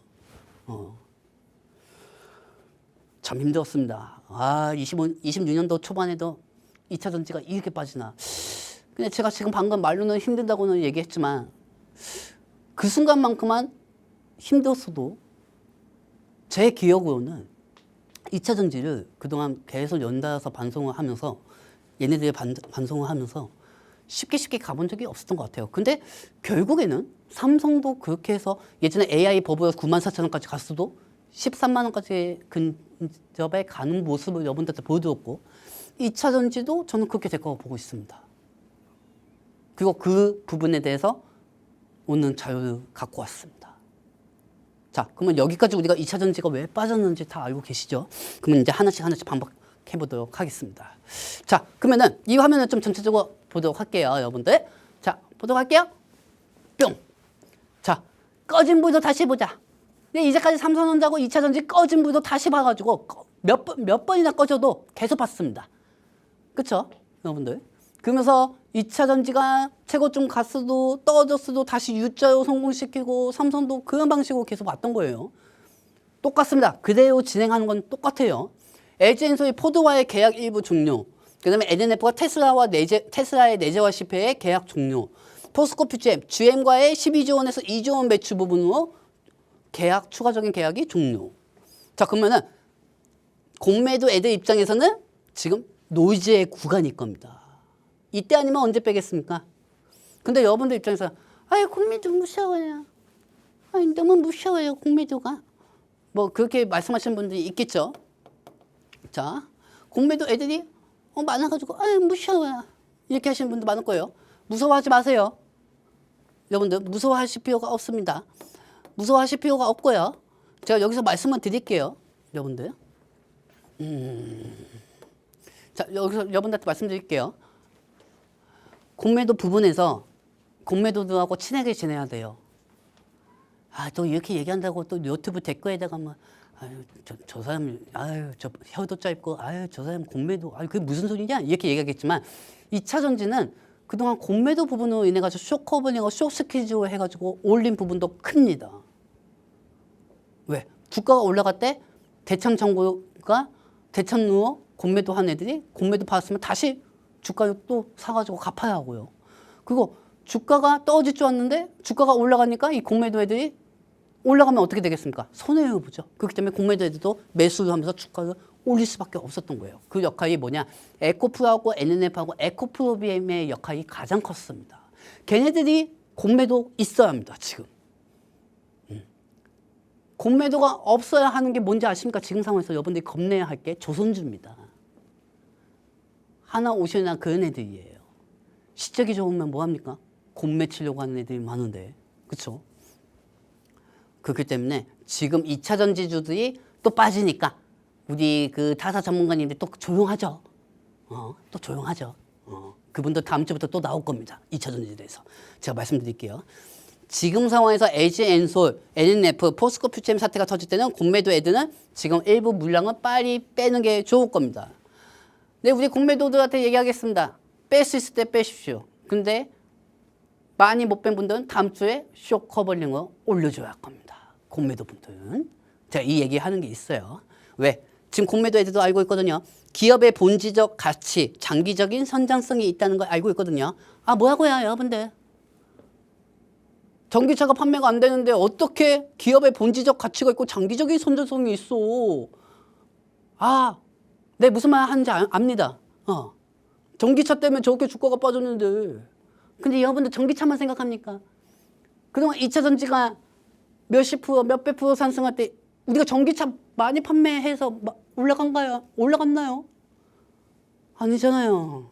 참 힘들었습니다. 26년도 초반에도 2차 전지가 이렇게 빠지나. 근데 제가 지금 방금 말로는 힘들다고는 얘기했지만 그 순간만큼만 힘들었어도 제 기억으로는 2차 전지를 그동안 계속 연달아서 반송을 하면서 얘네들이 반송을 하면서 쉽게 가본 적이 없었던 것 같아요. 근데 결국에는 삼성도 그렇게 해서 예전에 AI 버블에서 94,000원까지 갔어도 13만 원까지 근접에 가는 모습을 여러분들한테 보여드렸고 2차 전지도 저는 그렇게 될 거라고 보고 있습니다. 그리고 그 부분에 대해서 오늘 자료를 갖고 왔습니다. 자, 그러면 여기까지 우리가 2차 전지가 왜 빠졌는지 다 알고 계시죠? 그러면 이제 하나씩 반복해 보도록 하겠습니다. 자, 그러면은 이 화면을 좀 전체적으로 보도록 할게요, 여러분들. 자, 보도록 할게요. 뿅. 자, 꺼진 불도 다시 보자. 이제까지 삼성전자고 2차 전지 꺼진 불도 다시 봐가지고 몇 번이나 꺼져도 계속 봤습니다. 그쵸? 여러분들. 그러면서 2차 전지가 최고점 갔어도 떨어졌어도 다시 U자로 성공시키고 삼성도 그런 방식으로 계속 왔던 거예요. 똑같습니다. 그대로 진행하는 건 똑같아요. LG엔솔이 포드와의 계약 일부 종료. 그 다음에 NNF가 테슬라의 내재화 실패의 계약 종료. 포스코 퓨처엠, GM과의 12조 원에서 2조 원 매출 부분으로 추가적인 계약이 종료. 자, 그러면은 공매도 애들 입장에서는 지금 노이즈의 구간일 겁니다. 이때 아니면 언제 빼겠습니까? 근데 여러분들 입장에서 공매도 무서워요. 너무 무서워요, 공매도가. 뭐 그렇게 말씀하시는 분들이 있겠죠. 자, 공매도 애들이 많아가지고 무서워요. 이렇게 하시는 분도 많을 거예요. 무서워하지 마세요. 여러분들 무서워하실 필요가 없습니다. 무서워하실 필요가 없고요. 제가 여기서 말씀을 드릴게요. 여러분들. 자, 여기서 여러분들한테 말씀드릴게요. 공매도 부분에서 공매도들하고 친하게 지내야 돼요. 아, 또 이렇게 얘기한다고 또 유튜브 댓글에다가 막 아유, 저 사람, 아유, 저 혀도 짧고, 아유, 저 사람 공매도, 아유, 그게 무슨 소리냐? 이렇게 얘기하겠지만, 2차 전지는 그동안 공매도 부분으로 인해가지고 쇼커버링하고 쇼스퀴즈로 해가지고 올린 부분도 큽니다. 왜? 주가가 올라갈 때 대참 정부가 대참로 공매도 한 애들이 공매도 받았으면 다시 주가를 또 사가지고 갚아야 하고요. 그리고 주가가 떨어질 줄 알았는데 주가가 올라가니까 이 공매도 애들이 올라가면 어떻게 되겠습니까? 손해를 보죠. 그렇기 때문에 공매도 애들도 매수를 하면서 주가를 올릴 수밖에 없었던 거예요. 그 역할이 뭐냐? 에코프로하고 NNF하고 에코프로비엠의 역할이 가장 컸습니다. 걔네들이 공매도 있어야 합니다. 지금. 공매도가 없어야 하는 게 뭔지 아십니까? 지금 상황에서 여러분들이 겁내야 할 게 조선주입니다. 하나오션이나 그런 애들이에요. 실적이 좋으면 뭐합니까? 공매 치려고 하는 애들이 많은데. 그렇죠? 그렇기 때문에 지금 2차 전지주들이 또 빠지니까 우리 그 타사 전문가님들이 또 조용하죠. 또 조용하죠. 그분도 다음 주부터 또 나올 겁니다. 2차 전지에 대해서. 제가 말씀드릴게요. 지금 상황에서 LG엔솔, NNF, 포스코 퓨처엠 사태가 터질 때는 공매도 애들은 지금 일부 물량을 빨리 빼는 게 좋을 겁니다. 네, 우리 공매도들한테 얘기하겠습니다. 뺄 수 있을 때 빼십시오. 근데 많이 못 뺀 분들은 다음 주에 쇼 커버링을 올려줘야 할 겁니다. 공매도 분들은. 제가 이 얘기하는 게 있어요. 왜? 지금 공매도 애들도 알고 있거든요. 기업의 본질적 가치, 장기적인 선장성이 있다는 걸 알고 있거든요. 아, 뭐라고요, 여러분들? 전기차가 판매가 안 되는데 어떻게 기업의 본질적 가치가 있고 장기적인 선전성이 있어? 아, 네, 무슨 말 하는지 압니다. 전기차 때문에 저렇게 주가가 빠졌는데. 근데 여러분들 전기차만 생각합니까? 그동안 2차 전지가 몇십 프로, 몇백 프로 상승할 때 우리가 전기차 많이 판매해서 올라간가요? 올라갔나요? 아니잖아요.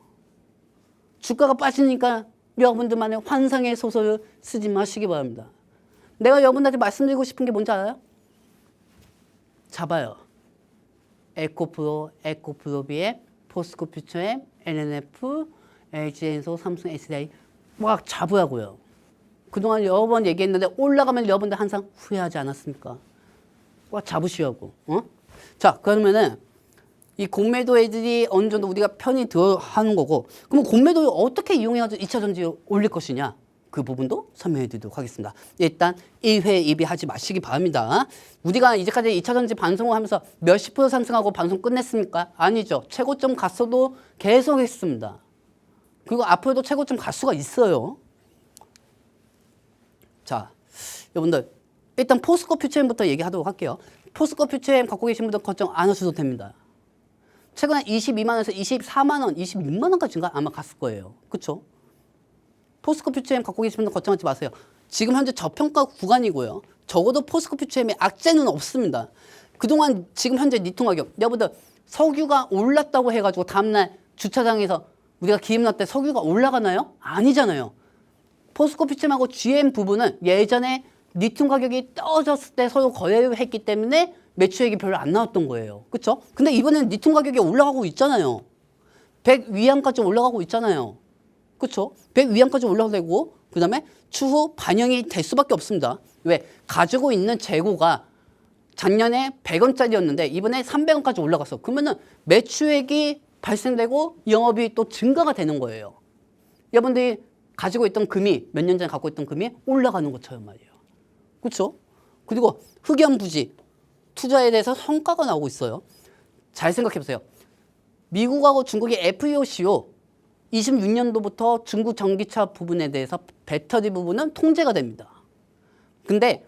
주가가 빠지니까 여러분들만의 환상의 소설을 쓰지 마시기 바랍니다. 내가 여러분들한테 말씀드리고 싶은 게 뭔지 알아요? 잡아요. 에코프로, 에코프로비에, 포스코 퓨처엠, NNF, LG엔솔, 삼성 SDI 막 잡으라고요. 그동안 여러 번 얘기했는데 올라가면 여러분들 항상 후회하지 않았습니까? 꽉 잡으시라고. 자, 그러면은 이 공매도 애들이 어느 정도 우리가 편히 들어하는 거고, 그럼 공매도를 어떻게 이용해가지고 2차 전지를 올릴 것이냐? 그 부분도 설명해 드리도록 하겠습니다. 일단 1회 2비 하지 마시기 바랍니다. 우리가 이제까지 2차 전지 방송을 하면서 몇십 프로 상승하고 방송 끝냈습니까? 아니죠. 최고점 갔어도 계속 했습니다. 그리고 앞으로도 최고점 갈 수가 있어요. 자, 여러분들 일단 포스코 퓨처엠부터 얘기하도록 할게요. 포스코 퓨처엠 갖고 계신 분들 걱정 안 하셔도 됩니다. 최근에 22만 원에서 24만 원, 26만 원까지인가 아마 갔을 거예요. 그렇죠? 포스코 퓨처엠 갖고 계신 분들 걱정하지 마세요. 지금 현재 저평가 구간이고요. 적어도 포스코 퓨처엠에 악재는 없습니다. 그동안 지금 현재 니통 가격, 여러분들 석유가 올랐다고 해가지고 다음날 주차장에서 우리가 기름 넣을 때 석유가 올라가나요? 아니잖아요. 포스코 퓨처엠하고 GM 부분은 예전에 니통 가격이 떨어졌을 때 서로 거래를 했기 때문에 매출액이 별로 안 나왔던 거예요. 그렇죠? 근데 이번에는 니통 가격이 올라가고 있잖아요. 100 위안까지 올라가고 있잖아요. 그렇죠? 100 위안까지 올라가고 그다음에 추후 반영이 될 수밖에 없습니다. 왜? 가지고 있는 재고가 작년에 100원짜리였는데 이번에 300원까지 올라갔어. 그러면은 매출액이 발생되고 영업이 또 증가가 되는 거예요. 여러분들이 가지고 있던 금이 몇 년 전에 갖고 있던 금이 올라가는 것처럼 말이에요. 그렇죠? 그리고 흑연 부지 투자에 대해서 성과가 나오고 있어요. 잘 생각해 보세요. 미국하고 중국의 FEOC로 26년도부터 중국 전기차 부분에 대해서 배터리 부분은 통제가 됩니다. 근데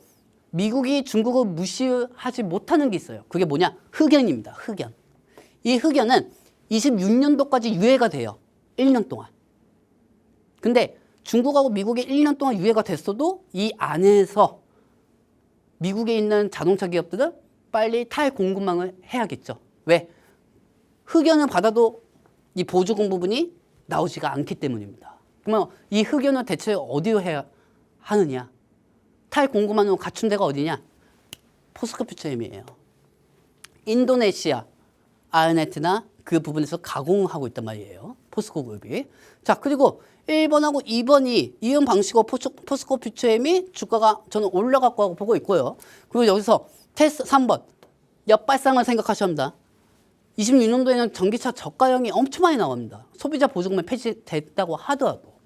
미국이 중국을 무시하지 못하는 게 있어요. 그게 뭐냐? 흑연입니다. 흑연. 이 흑연은 26년도까지 유예가 돼요. 1년 동안. 근데 중국하고 미국이 1년 동안 유예가 됐어도 이 안에서 미국에 있는 자동차 기업들은 빨리 탈공급망을 해야겠죠. 왜? 흑연을 받아도 이 보조금 부분이 나오지가 않기 때문입니다. 그러면 이 흑연을 대체 어디로 해야 하느냐? 탈공급망으로 갖춘 데가 어디냐? 포스코 퓨처엠이에요. 인도네시아, 아르헨티나 그 부분에서 가공하고 있단 말이에요. 포스코 그룹이. 자, 그리고 1번하고 2번이 이은 방식으로 포스코 퓨처엠이 주가가 저는 올라갈 거라고 보고 있고요. 그리고 여기서 테스트 3번 역발상을 생각하셔야 합니다. 26년도에는 전기차 저가형이 엄청 많이 나옵니다. 소비자 보조금이 폐지됐다고 하더라도.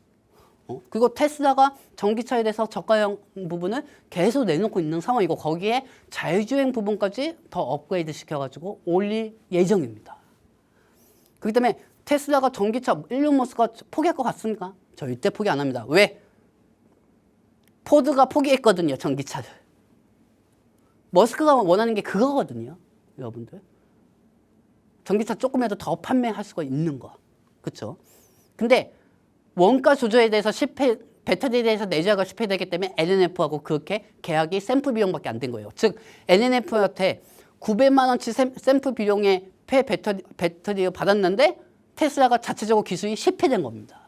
그리고 테슬라가 전기차에 대해서 저가형 부분을 계속 내놓고 있는 상황이고 거기에 자율주행 부분까지 더 업그레이드 시켜가지고 올릴 예정입니다. 그렇기 때문에 테슬라가 전기차 일론 머스크가 포기할 것 같습니까? 절대 포기 안 합니다. 왜? 포드가 포기했거든요. 전기차를. 머스크가 원하는 게 그거거든요. 여러분들. 전기차 조금이라도 더 판매할 수가 있는 거. 그렇죠? 근데 원가 조절에 대해서 배터리에 대해서 내재가 실패되기 때문에 NNF하고 그렇게 계약이 샘플 비용밖에 안 된 거예요. 즉 NNF한테 900만 원치 샘플 비용의 배터리를 받았는데 테슬라가 자체적으로 기술이 실패된 겁니다.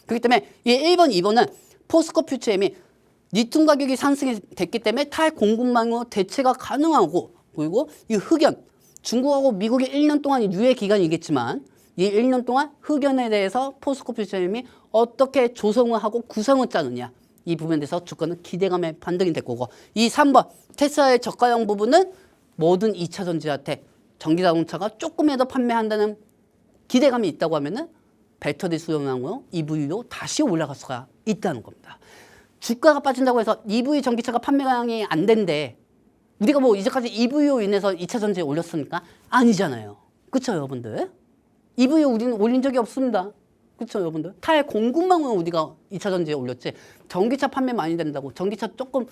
그렇기 때문에 이 1번, 2번은 포스코 퓨처엠이 리튬 가격이 상승이 됐기 때문에 탈공급망으로 대체가 가능하고 그리고 이 흑연, 중국하고 미국이 1년 동안 유예 기간이겠지만 이 1년 동안 흑연에 대해서 포스코 퓨처엠이 어떻게 조성을 하고 구성을 짜느냐 이 부분에 대해서 주가는 기대감에 반등이 될 거고 이 3번 테슬라의 저가형 부분은 모든 2차 전지한테 전기자동차가 조금이라도 판매한다는 기대감이 있다고 하면은 배터리 수요량으로 EV로 다시 올라갈 수가 있다는 겁니다. 주가가 빠진다고 해서 EV 전기차가 판매량이 안 된대. 우리가 뭐 이제까지 EV로 인해서 2차 전지에 올렸습니까? 아니잖아요. 그렇죠, 여러분들? EV에 우리는 올린 적이 없습니다. 그렇죠, 여러분들? 탈공급망으로 우리가 2차 전지에 올렸지. 전기차 판매 많이 된다고, 전기차 조금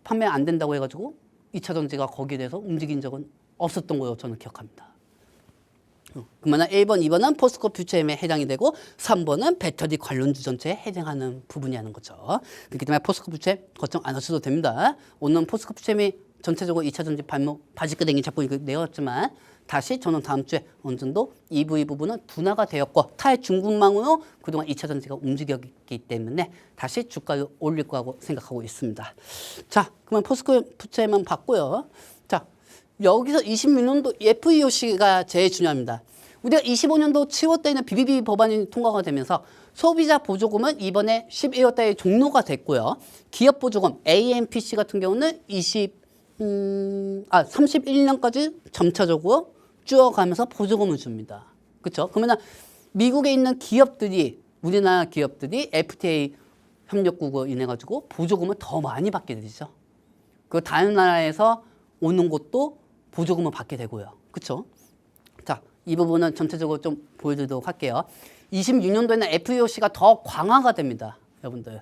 판매 안 된다고 해가지고 2차 전지가 거기에 대해서 움직인 적은 없었던 걸로 저는 기억합니다. 그러면 1번, 2번은 포스코 퓨처엠에 해당이 되고 3번은 배터리 관련주 전체에 해당하는 부분이라는 거죠. 그렇기 때문에 포스코 퓨처엠 걱정 안 하셔도 됩니다. 오늘은 포스코 퓨처엠이 전체적으로 2차 전지 발목 바지끄댕이 잡고 내었지만 다시 저는 다음 주에 어느 정도 EV 부분은 둔화가 되었고 탈중국망으로 그동안 2차 전지가 움직였기 때문에 다시 주가를 올릴 거라고 생각하고 있습니다. 자, 그러면 포스코 퓨처엠은 봤고요. 자, 여기서 26년도 FEOC가 제일 중요합니다. 우리가 25년도 7월 달에는 BBB 법안이 통과가 되면서 소비자 보조금은 이번에 11월 달에 종료가 됐고요. 기업 보조금 AMPC 같은 경우는 31년까지 점차적으로 줄어가면서 보조금을 줍니다. 그렇죠? 그러면 미국에 있는 기업들이 우리나라 기업들이 FTA 협력국으로 인해 가지고 보조금을 더 많이 받게 되죠. 그 다른 나라에서 오는 것도 보조금을 받게 되고요. 그렇죠? 자, 이 부분은 전체적으로 좀 보여드리도록 할게요. 26년도에는 FEOC가 더 강화가 됩니다. 여러분들.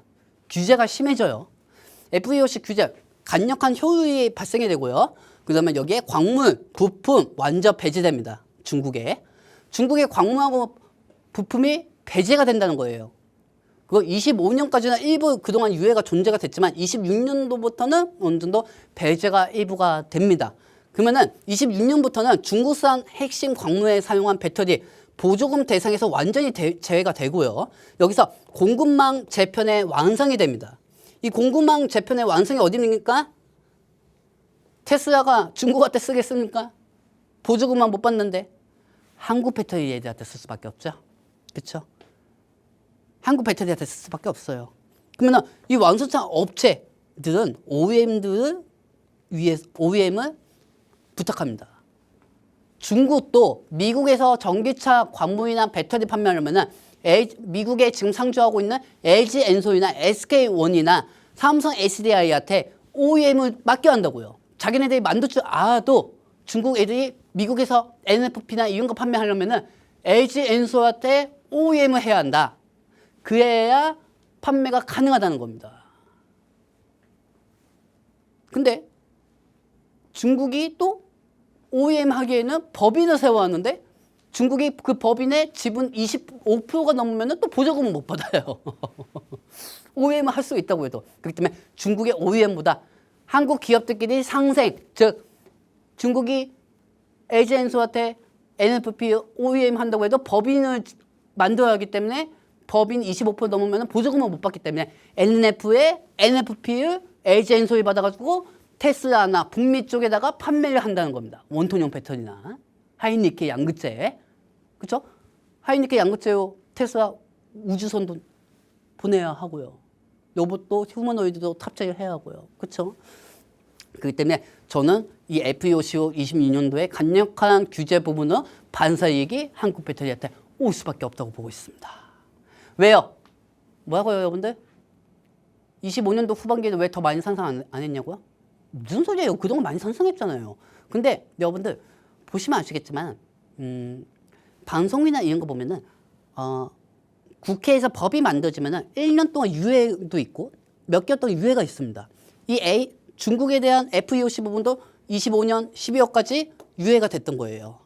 규제가 심해져요. FEOC 규제 강력한 효율이 발생이 되고요. 그 다음에 여기에 광물, 부품 완전 배제됩니다. 중국에. 중국의 광물하고 부품이 배제가 된다는 거예요. 그거 25년까지는 일부 그동안 유예가 존재가 됐지만 26년도부터는 어느 정도 배제가 일부가 됩니다. 그러면은 26년부터는 중국산 핵심 광물에 사용한 배터리 보조금 대상에서 완전히 제외가 되고요. 여기서 공급망 재편의 완성이 됩니다. 이 공급망 재편의 완성이 어디입니까? 테슬라가 중국한테 쓰겠습니까? 보조금만 못 받는데 한국 배터리한테 쓸 수밖에 없죠. 그렇죠? 한국 배터리한테 쓸 수밖에 없어요. 그러면 이 완성차 업체들은 OEM을 부탁합니다. 중국도 미국에서 전기차 광물이나 배터리 판매하려면 미국에 지금 상주하고 있는 LG 엔솔이나 SK 원이나 삼성 SDI한테 OEM을 맡겨야 한다고요. 자기네들이 만들 줄 알아도 중국 애들이 미국에서 NFP나 이런 거 판매하려면 LG 엔솔한테 OEM을 해야 한다. 그래야 판매가 가능하다는 겁니다. 근데 중국이 또 OEM 하기에는 법인을 세워왔는데 중국이 그 법인의 지분 25%가 넘으면 또 보조금을 못 받아요. OEM을 할 수 있다고 해도. 그렇기 때문에 중국의 OEM보다 한국 기업들끼리 상생, 즉 중국이 LG 엔솔한테 NFP OEM 한다고 해도 법인을 만들어야 하기 때문에 법인 25% 넘으면 보조금을 못 받기 때문에 NNF에 NFP를 LG 엔솔이 받아가지고 테슬라나 북미 쪽에다가 판매를 한다는 겁니다. 원통형 배터리나 하이니케 양극재, 그렇죠? 하이니케 양극재로 테슬라 우주선도 보내야 하고요. 로봇도 휴머노이드도 탑재를 해야 하고요. 그렇죠? 그렇기 때문에 저는 이 FEOC 22년도에 강력한 규제 부분은 반사이익이 한국 배터리한테 올 수밖에 없다고 보고 있습니다. 왜요? 뭐라고요, 여러분들? 25년도 후반기에도 왜 더 많이 상승 안 했냐고요? 무슨 소리예요? 그동안 많이 상승했잖아요. 근데 여러분들 보시면 아시겠지만 방송이나 이런 거 보면은 국회에서 법이 만들어지면은 1년 동안 유예도 있고 몇 개월 동안 유예가 있습니다. 이 중국에 대한 FEOC 부분도 25년 12월까지 유예가 됐던 거예요.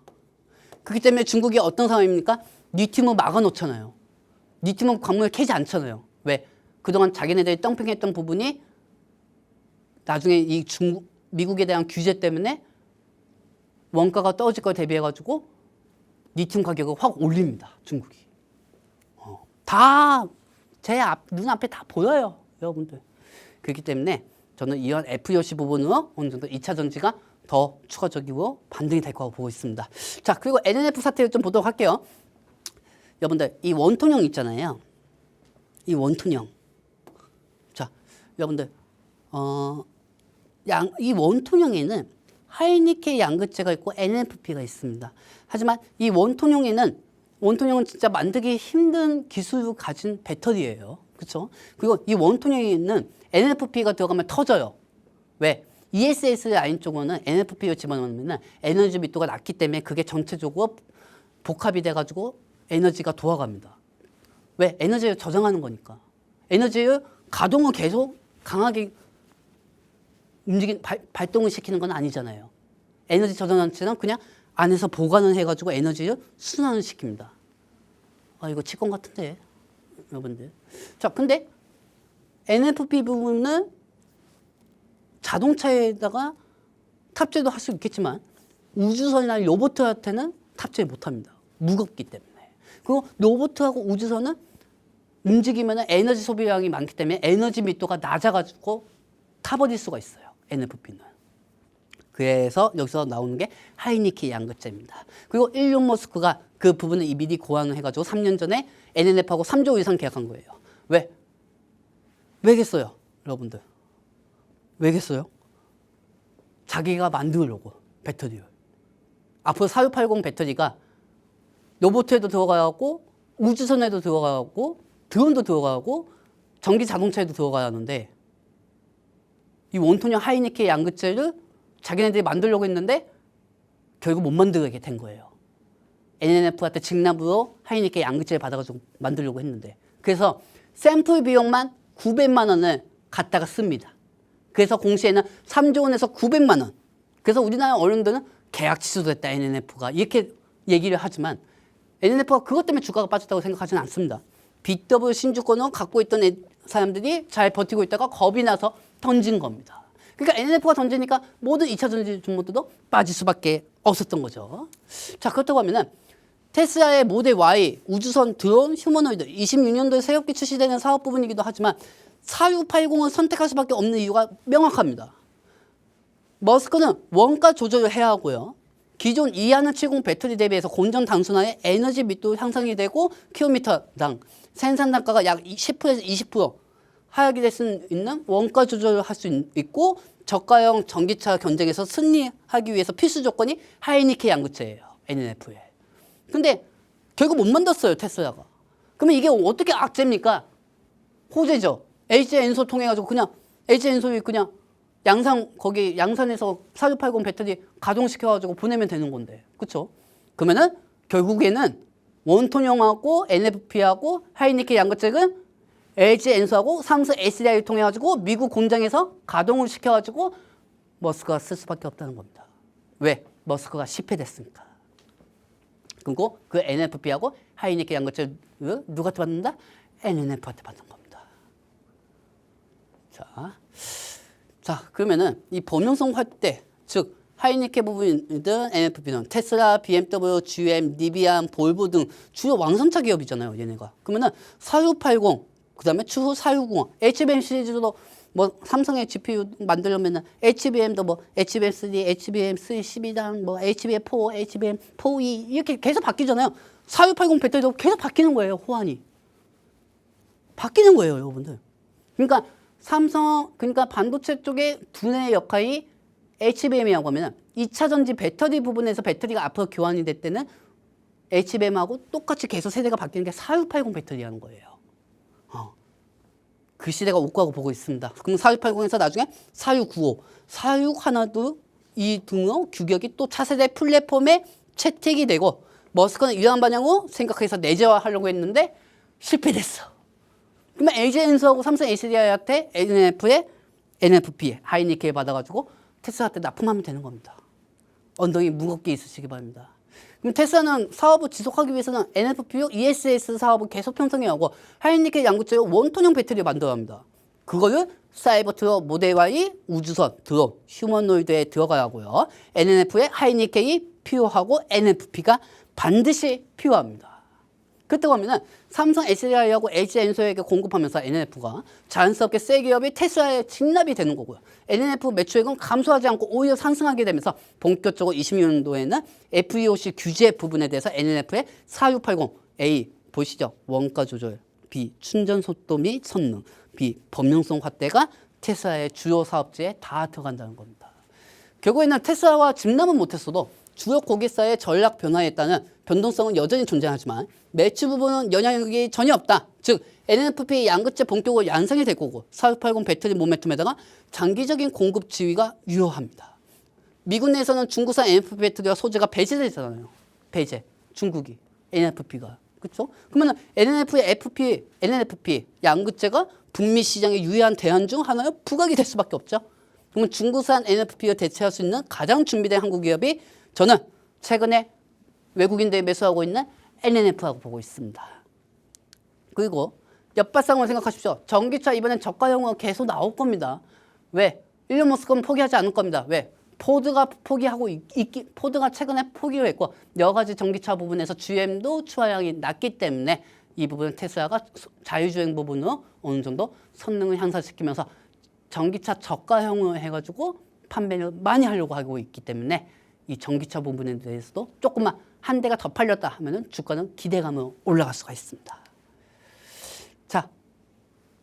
그렇기 때문에 중국이 어떤 상황입니까? 리튬을 막아놓잖아요. 리튬은 광물을 캐지 않잖아요. 왜? 그동안 자기네들이 덤핑했던 부분이 나중에 이 미국에 대한 규제 때문에 원가가 떨어질 걸 대비해가지고 리튬 가격을 확 올립니다. 중국이. 다 제 눈앞에 다 보여요. 여러분들. 그렇기 때문에 저는 이런 FEOC 부분으로 어느 정도 2차 전지가 더 추가적이고 반등이 될 거라고 보고 있습니다. 자, 그리고 NNF 사태를 좀 보도록 할게요. 여러분들, 이 원통형 있잖아요. 이 원통형. 자, 여러분들, 이 원통형에는 하이니케 양극재가 있고 NFP가 있습니다. 하지만 이 원통형은 진짜 만들기 힘든 기술을 가진 배터리예요. 그렇죠? 그리고 이 원통형에는 NFP가 들어가면 터져요. 왜? ESS 라인 쪽으로는 NFP를 집어넣으면 에너지密도가 낮기 때문에 그게 전체적으로 복합이 돼가지고 에너지가 돌아갑니다. 왜? 에너지를 저장하는 거니까. 에너지를 가동을 계속 강하게 발동을 시키는 건 아니잖아요. 에너지 저장장치는 그냥 안에서 보관을 해가지고 에너지를 순환을 시킵니다. 이거 치권 같은데, 여러분들. 자, 근데 NFP 부분은 자동차에다가 탑재도 할 수 있겠지만 우주선이나 로봇한테는 탑재 못합니다. 무겁기 때문에. 그리고 로봇하고 우주선은 움직이면 에너지 소비량이 많기 때문에 에너지密도가 낮아가지고 타버릴 수가 있어요. NFP는. 그래서 여기서 나오는 게 하이니케 양극재입니다. 그리고 일론 머스크가 그 부분을 미리 고안을 해가지고 3년 전에 NNF하고 3조 이상 계약한 거예요. 왜? 왜겠어요, 여러분들? 왜겠어요? 자기가 만들려고 배터리를. 앞으로 4680 배터리가 로봇에도 들어가고 우주선에도 들어가고 드론도 들어가고 전기 자동차에도 들어가야 하는데 이 원통형 하이니케 양극재를 자기네들이 만들려고 했는데 결국 못 만들게 된 거예요. NNF한테 직납으로 하이니케 양극재를 받아가지고 만들려고 했는데 그래서 샘플 비용만 900만 원을 갖다가 씁니다. 그래서 공시에는 3조 원에서 900만 원. 그래서 우리나라 언론들은 계약 취소됐다 NNF가 이렇게 얘기를 하지만 NNF가 그것 때문에 주가가 빠졌다고 생각하지는 않습니다. BW 신주권을 갖고 있던 사람들이 잘 버티고 있다가 겁이 나서 던진 겁니다. 그러니까 NNF가 던지니까 모든 2차 전지 종목들도 빠질 수밖에 없었던 거죠. 자, 그렇다고 하면은 테슬라의 모델 Y, 우주선, 드론, 휴머노이드 26년도에 새롭게 출시되는 사업 부분이기도 하지만 4680을 선택할 수밖에 없는 이유가 명확합니다. 머스크는 원가 조절을 해야 하고요. 기존 2170 배터리 대비해서 공정 단순화에 에너지密도 향상이 되고 킬로미터당 생산 단가가 약 10%에서 20% 하락이 될 수 있는 원가 조절을 할 수 있고 저가형 전기차 경쟁에서 승리하기 위해서 필수 조건이 하이니케 양극재예요. NNF에. 근데 결국 못 만들었어요. 테슬라가. 그러면 이게 어떻게 악재입니까? 호재죠. LG 엔솔 통해가지고 그냥 LG 엔솔이 그냥 양산에서 4680 배터리 가동시켜가지고 보내면 되는 건데. 그쵸? 그러면은 결국에는 원통형하고 NFP하고 하이니케 양극재는 LG 엔솔하고 삼성 SDI를 통해가지고 미국 공장에서 가동을 시켜가지고 머스크가 쓸 수밖에 없다는 겁니다. 왜? 머스크가 실패됐으니까. 그리고 그 NFP하고 하이니케 양극재를 누구한테 받는다? NNF한테 받는 겁니다. 자, 그러면은 이 범용성 확대, 즉 하이니케 부분이든 NFP든 테슬라, BMW, GM, 니비안, 볼보 등 주요 왕성차 기업이잖아요. 얘네가. 그러면은 4680, 그 다음에 추후 4690, HBM 시리즈도 뭐 삼성의 GPU 만들려면은 HBM도 뭐 HBM3, HBM3 12단, 뭐 HBM4, HBM4E 이렇게 계속 바뀌잖아요. 4680 배터리도 계속 바뀌는 거예요. 호환이. 바뀌는 거예요, 여러분들. 그러니까 그러니까 반도체 쪽의 두뇌의 역할이 HBM이라고 하면은 2차 전지 배터리 부분에서 배터리가 앞으로 교환이 될 때는 HBM하고 똑같이 계속 세대가 바뀌는 게 4680 배터리라는 거예요. 그 시대가 올 거라고 보고 있습니다. 그럼 4680에서 나중에 4695, 46 하나도 이 등의 규격이 또 차세대 플랫폼에 채택이 되고 머스크는 이러한 방향으로 생각해서 내재화하려고 했는데 실패됐어. 그러면 LG엔서하고 삼성 HDI한테 NFP, 하이니케 받아가지고 테슬라한테 납품하면 되는 겁니다. 엉덩이 무겁게 있으시기 바랍니다. 그럼 테슬라는 사업을 지속하기 위해서는 NFP용 ESS 사업을 계속 편성해야 하고 하이니케 양극재로 원톤형 배터리를 만들어야 합니다. 그거를 사이버 트럭, 모델 Y, 우주선, 드론, 휴머노이드에 들어가야 하고요. NNF에 하이니케이 필요하고 NFP가 반드시 필요합니다. 그렇다고 하면은 삼성 SDI하고 LG엔서에게 공급하면서 NNF가 자연스럽게 새 기업이 테슬라에 진납이 되는 거고요. NNF 매출액은 감소하지 않고 오히려 상승하게 되면서 본격적으로 26년도에는 FEOC 규제 부분에 대해서 NNF의 4680A 보시죠. 원가 조절, B 충전 속도 및 성능, B 범용성 확대가 테슬라의 주요 사업지에 다 들어간다는 겁니다. 결국에는 테슬라와 진납은 못했어도 주요 고객사의 전략 변화에 따른 변동성은 여전히 존재하지만 매출 부분은 영향력이 전혀 없다. 즉 NFP 양극재 본격으로 양성이 될 거고 4680 배터리 모멘텀에다가 장기적인 공급 지위가 유효합니다. 미국 내에서는 중국산 NFP 배터리와 소재가 배제되잖아요. 배제. 중국이 NFP가. 그렇죠? 그러면 NNFP 양극재가 북미 시장에 유의한 대안 중 하나의 부각이 될 수밖에 없죠. 그러면 중국산 NFP를 대체할 수 있는 가장 준비된 한국 기업이 저는 최근에 외국인들이 매수하고 있는 NNF라고 보고 있습니다. 그리고 옆발상으로 생각하십시오. 전기차 이번엔 저가형으로 계속 나올 겁니다. 왜? 일론 머스크는 포기하지 않을 겁니다. 왜? 포드가 포드가 최근에 포기를 했고 여러 가지 전기차 부분에서 GM도 추하량이 낮기 때문에 이 부분은 테슬라가 자율주행 부분으로 어느 정도 성능을 향상시키면서 전기차 저가형으로 해가지고 판매를 많이 하려고 하고 있기 때문에 이 전기차 부분에 대해서도 조금만 한 대가 더 팔렸다 하면은 주가는 기대감으로 올라갈 수가 있습니다. 자,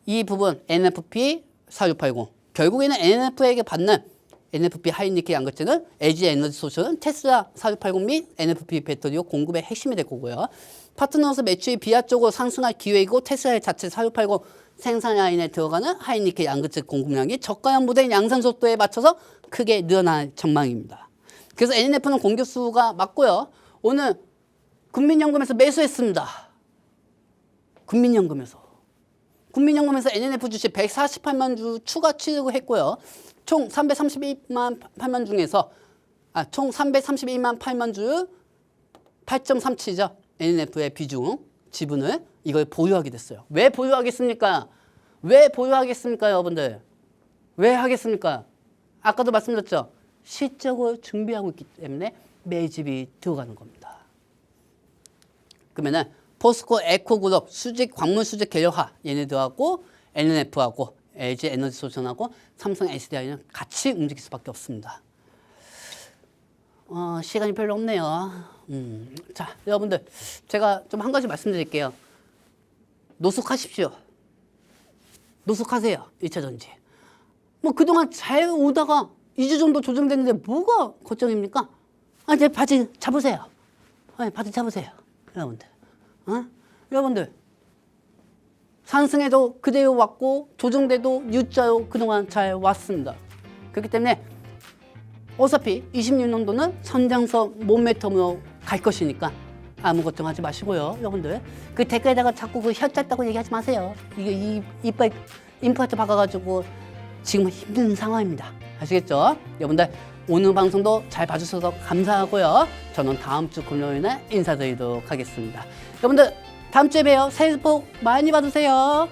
이 부분 NFP 4680 결국에는 NNF에게 받는 NFP 하이니케 양극재는 LG 에너지 솔루션은 테슬라 4680 및 NFP 배터리로 공급의 핵심이 될 거고요. 파트너로서 매출이 비하적으로 상승할 기회이고 테슬라의 자체 4680 생산 라인에 들어가는 하이니케 양극재 공급량이 저가형 모델 양산 속도에 맞춰서 크게 늘어날 전망입니다. 그래서 NNF는 공격수가 맞고요. 오늘 국민연금에서 매수했습니다. 국민연금에서 NNF 주식 148만 주 추가 취득을 했고요. 총 332만 8만 중에서 총 332만 8만 주 8.37죠. NNF의 비중 지분을 이걸 보유하게 됐어요. 왜 보유하겠습니까? 여러분들? 왜 하겠습니까? 아까도 말씀드렸죠. 실적을 준비하고 있기 때문에 매집이 들어가는 겁니다. 그러면은 포스코 에코그룹 수직 광물 수직 계열화 얘네들하고 NNF하고 LG 에너지 솔루션하고 삼성 SDI는 같이 움직일 수밖에 없습니다. 시간이 별로 없네요. 자, 여러분들 제가 좀 한 가지 말씀드릴게요. 노숙하십시오. 노숙하세요. 2차 전지. 뭐 그동안 잘 오다가 2주 정도 조정됐는데 뭐가 걱정입니까? 이제 바지 잡으세요. 바지 잡으세요. 여러분들. 여러분들. 상승에도 그대로 왔고 조정돼도 U자로 그동안 잘 왔습니다. 그렇기 때문에 어차피 26년도는 선장성 모멘텀으로 갈 것이니까 아무 걱정하지 마시고요. 여러분들. 그 댓글에다가 자꾸 그 혀 짧다고 얘기하지 마세요. 이게 이빨 임플란트 박아가지고 지금 힘든 상황입니다. 아시겠죠? 여러분들 오늘 방송도 잘 봐주셔서 감사하고요. 저는 다음 주 금요일에 인사드리도록 하겠습니다. 여러분들 다음 주에 봬요. 새해 복 많이 받으세요.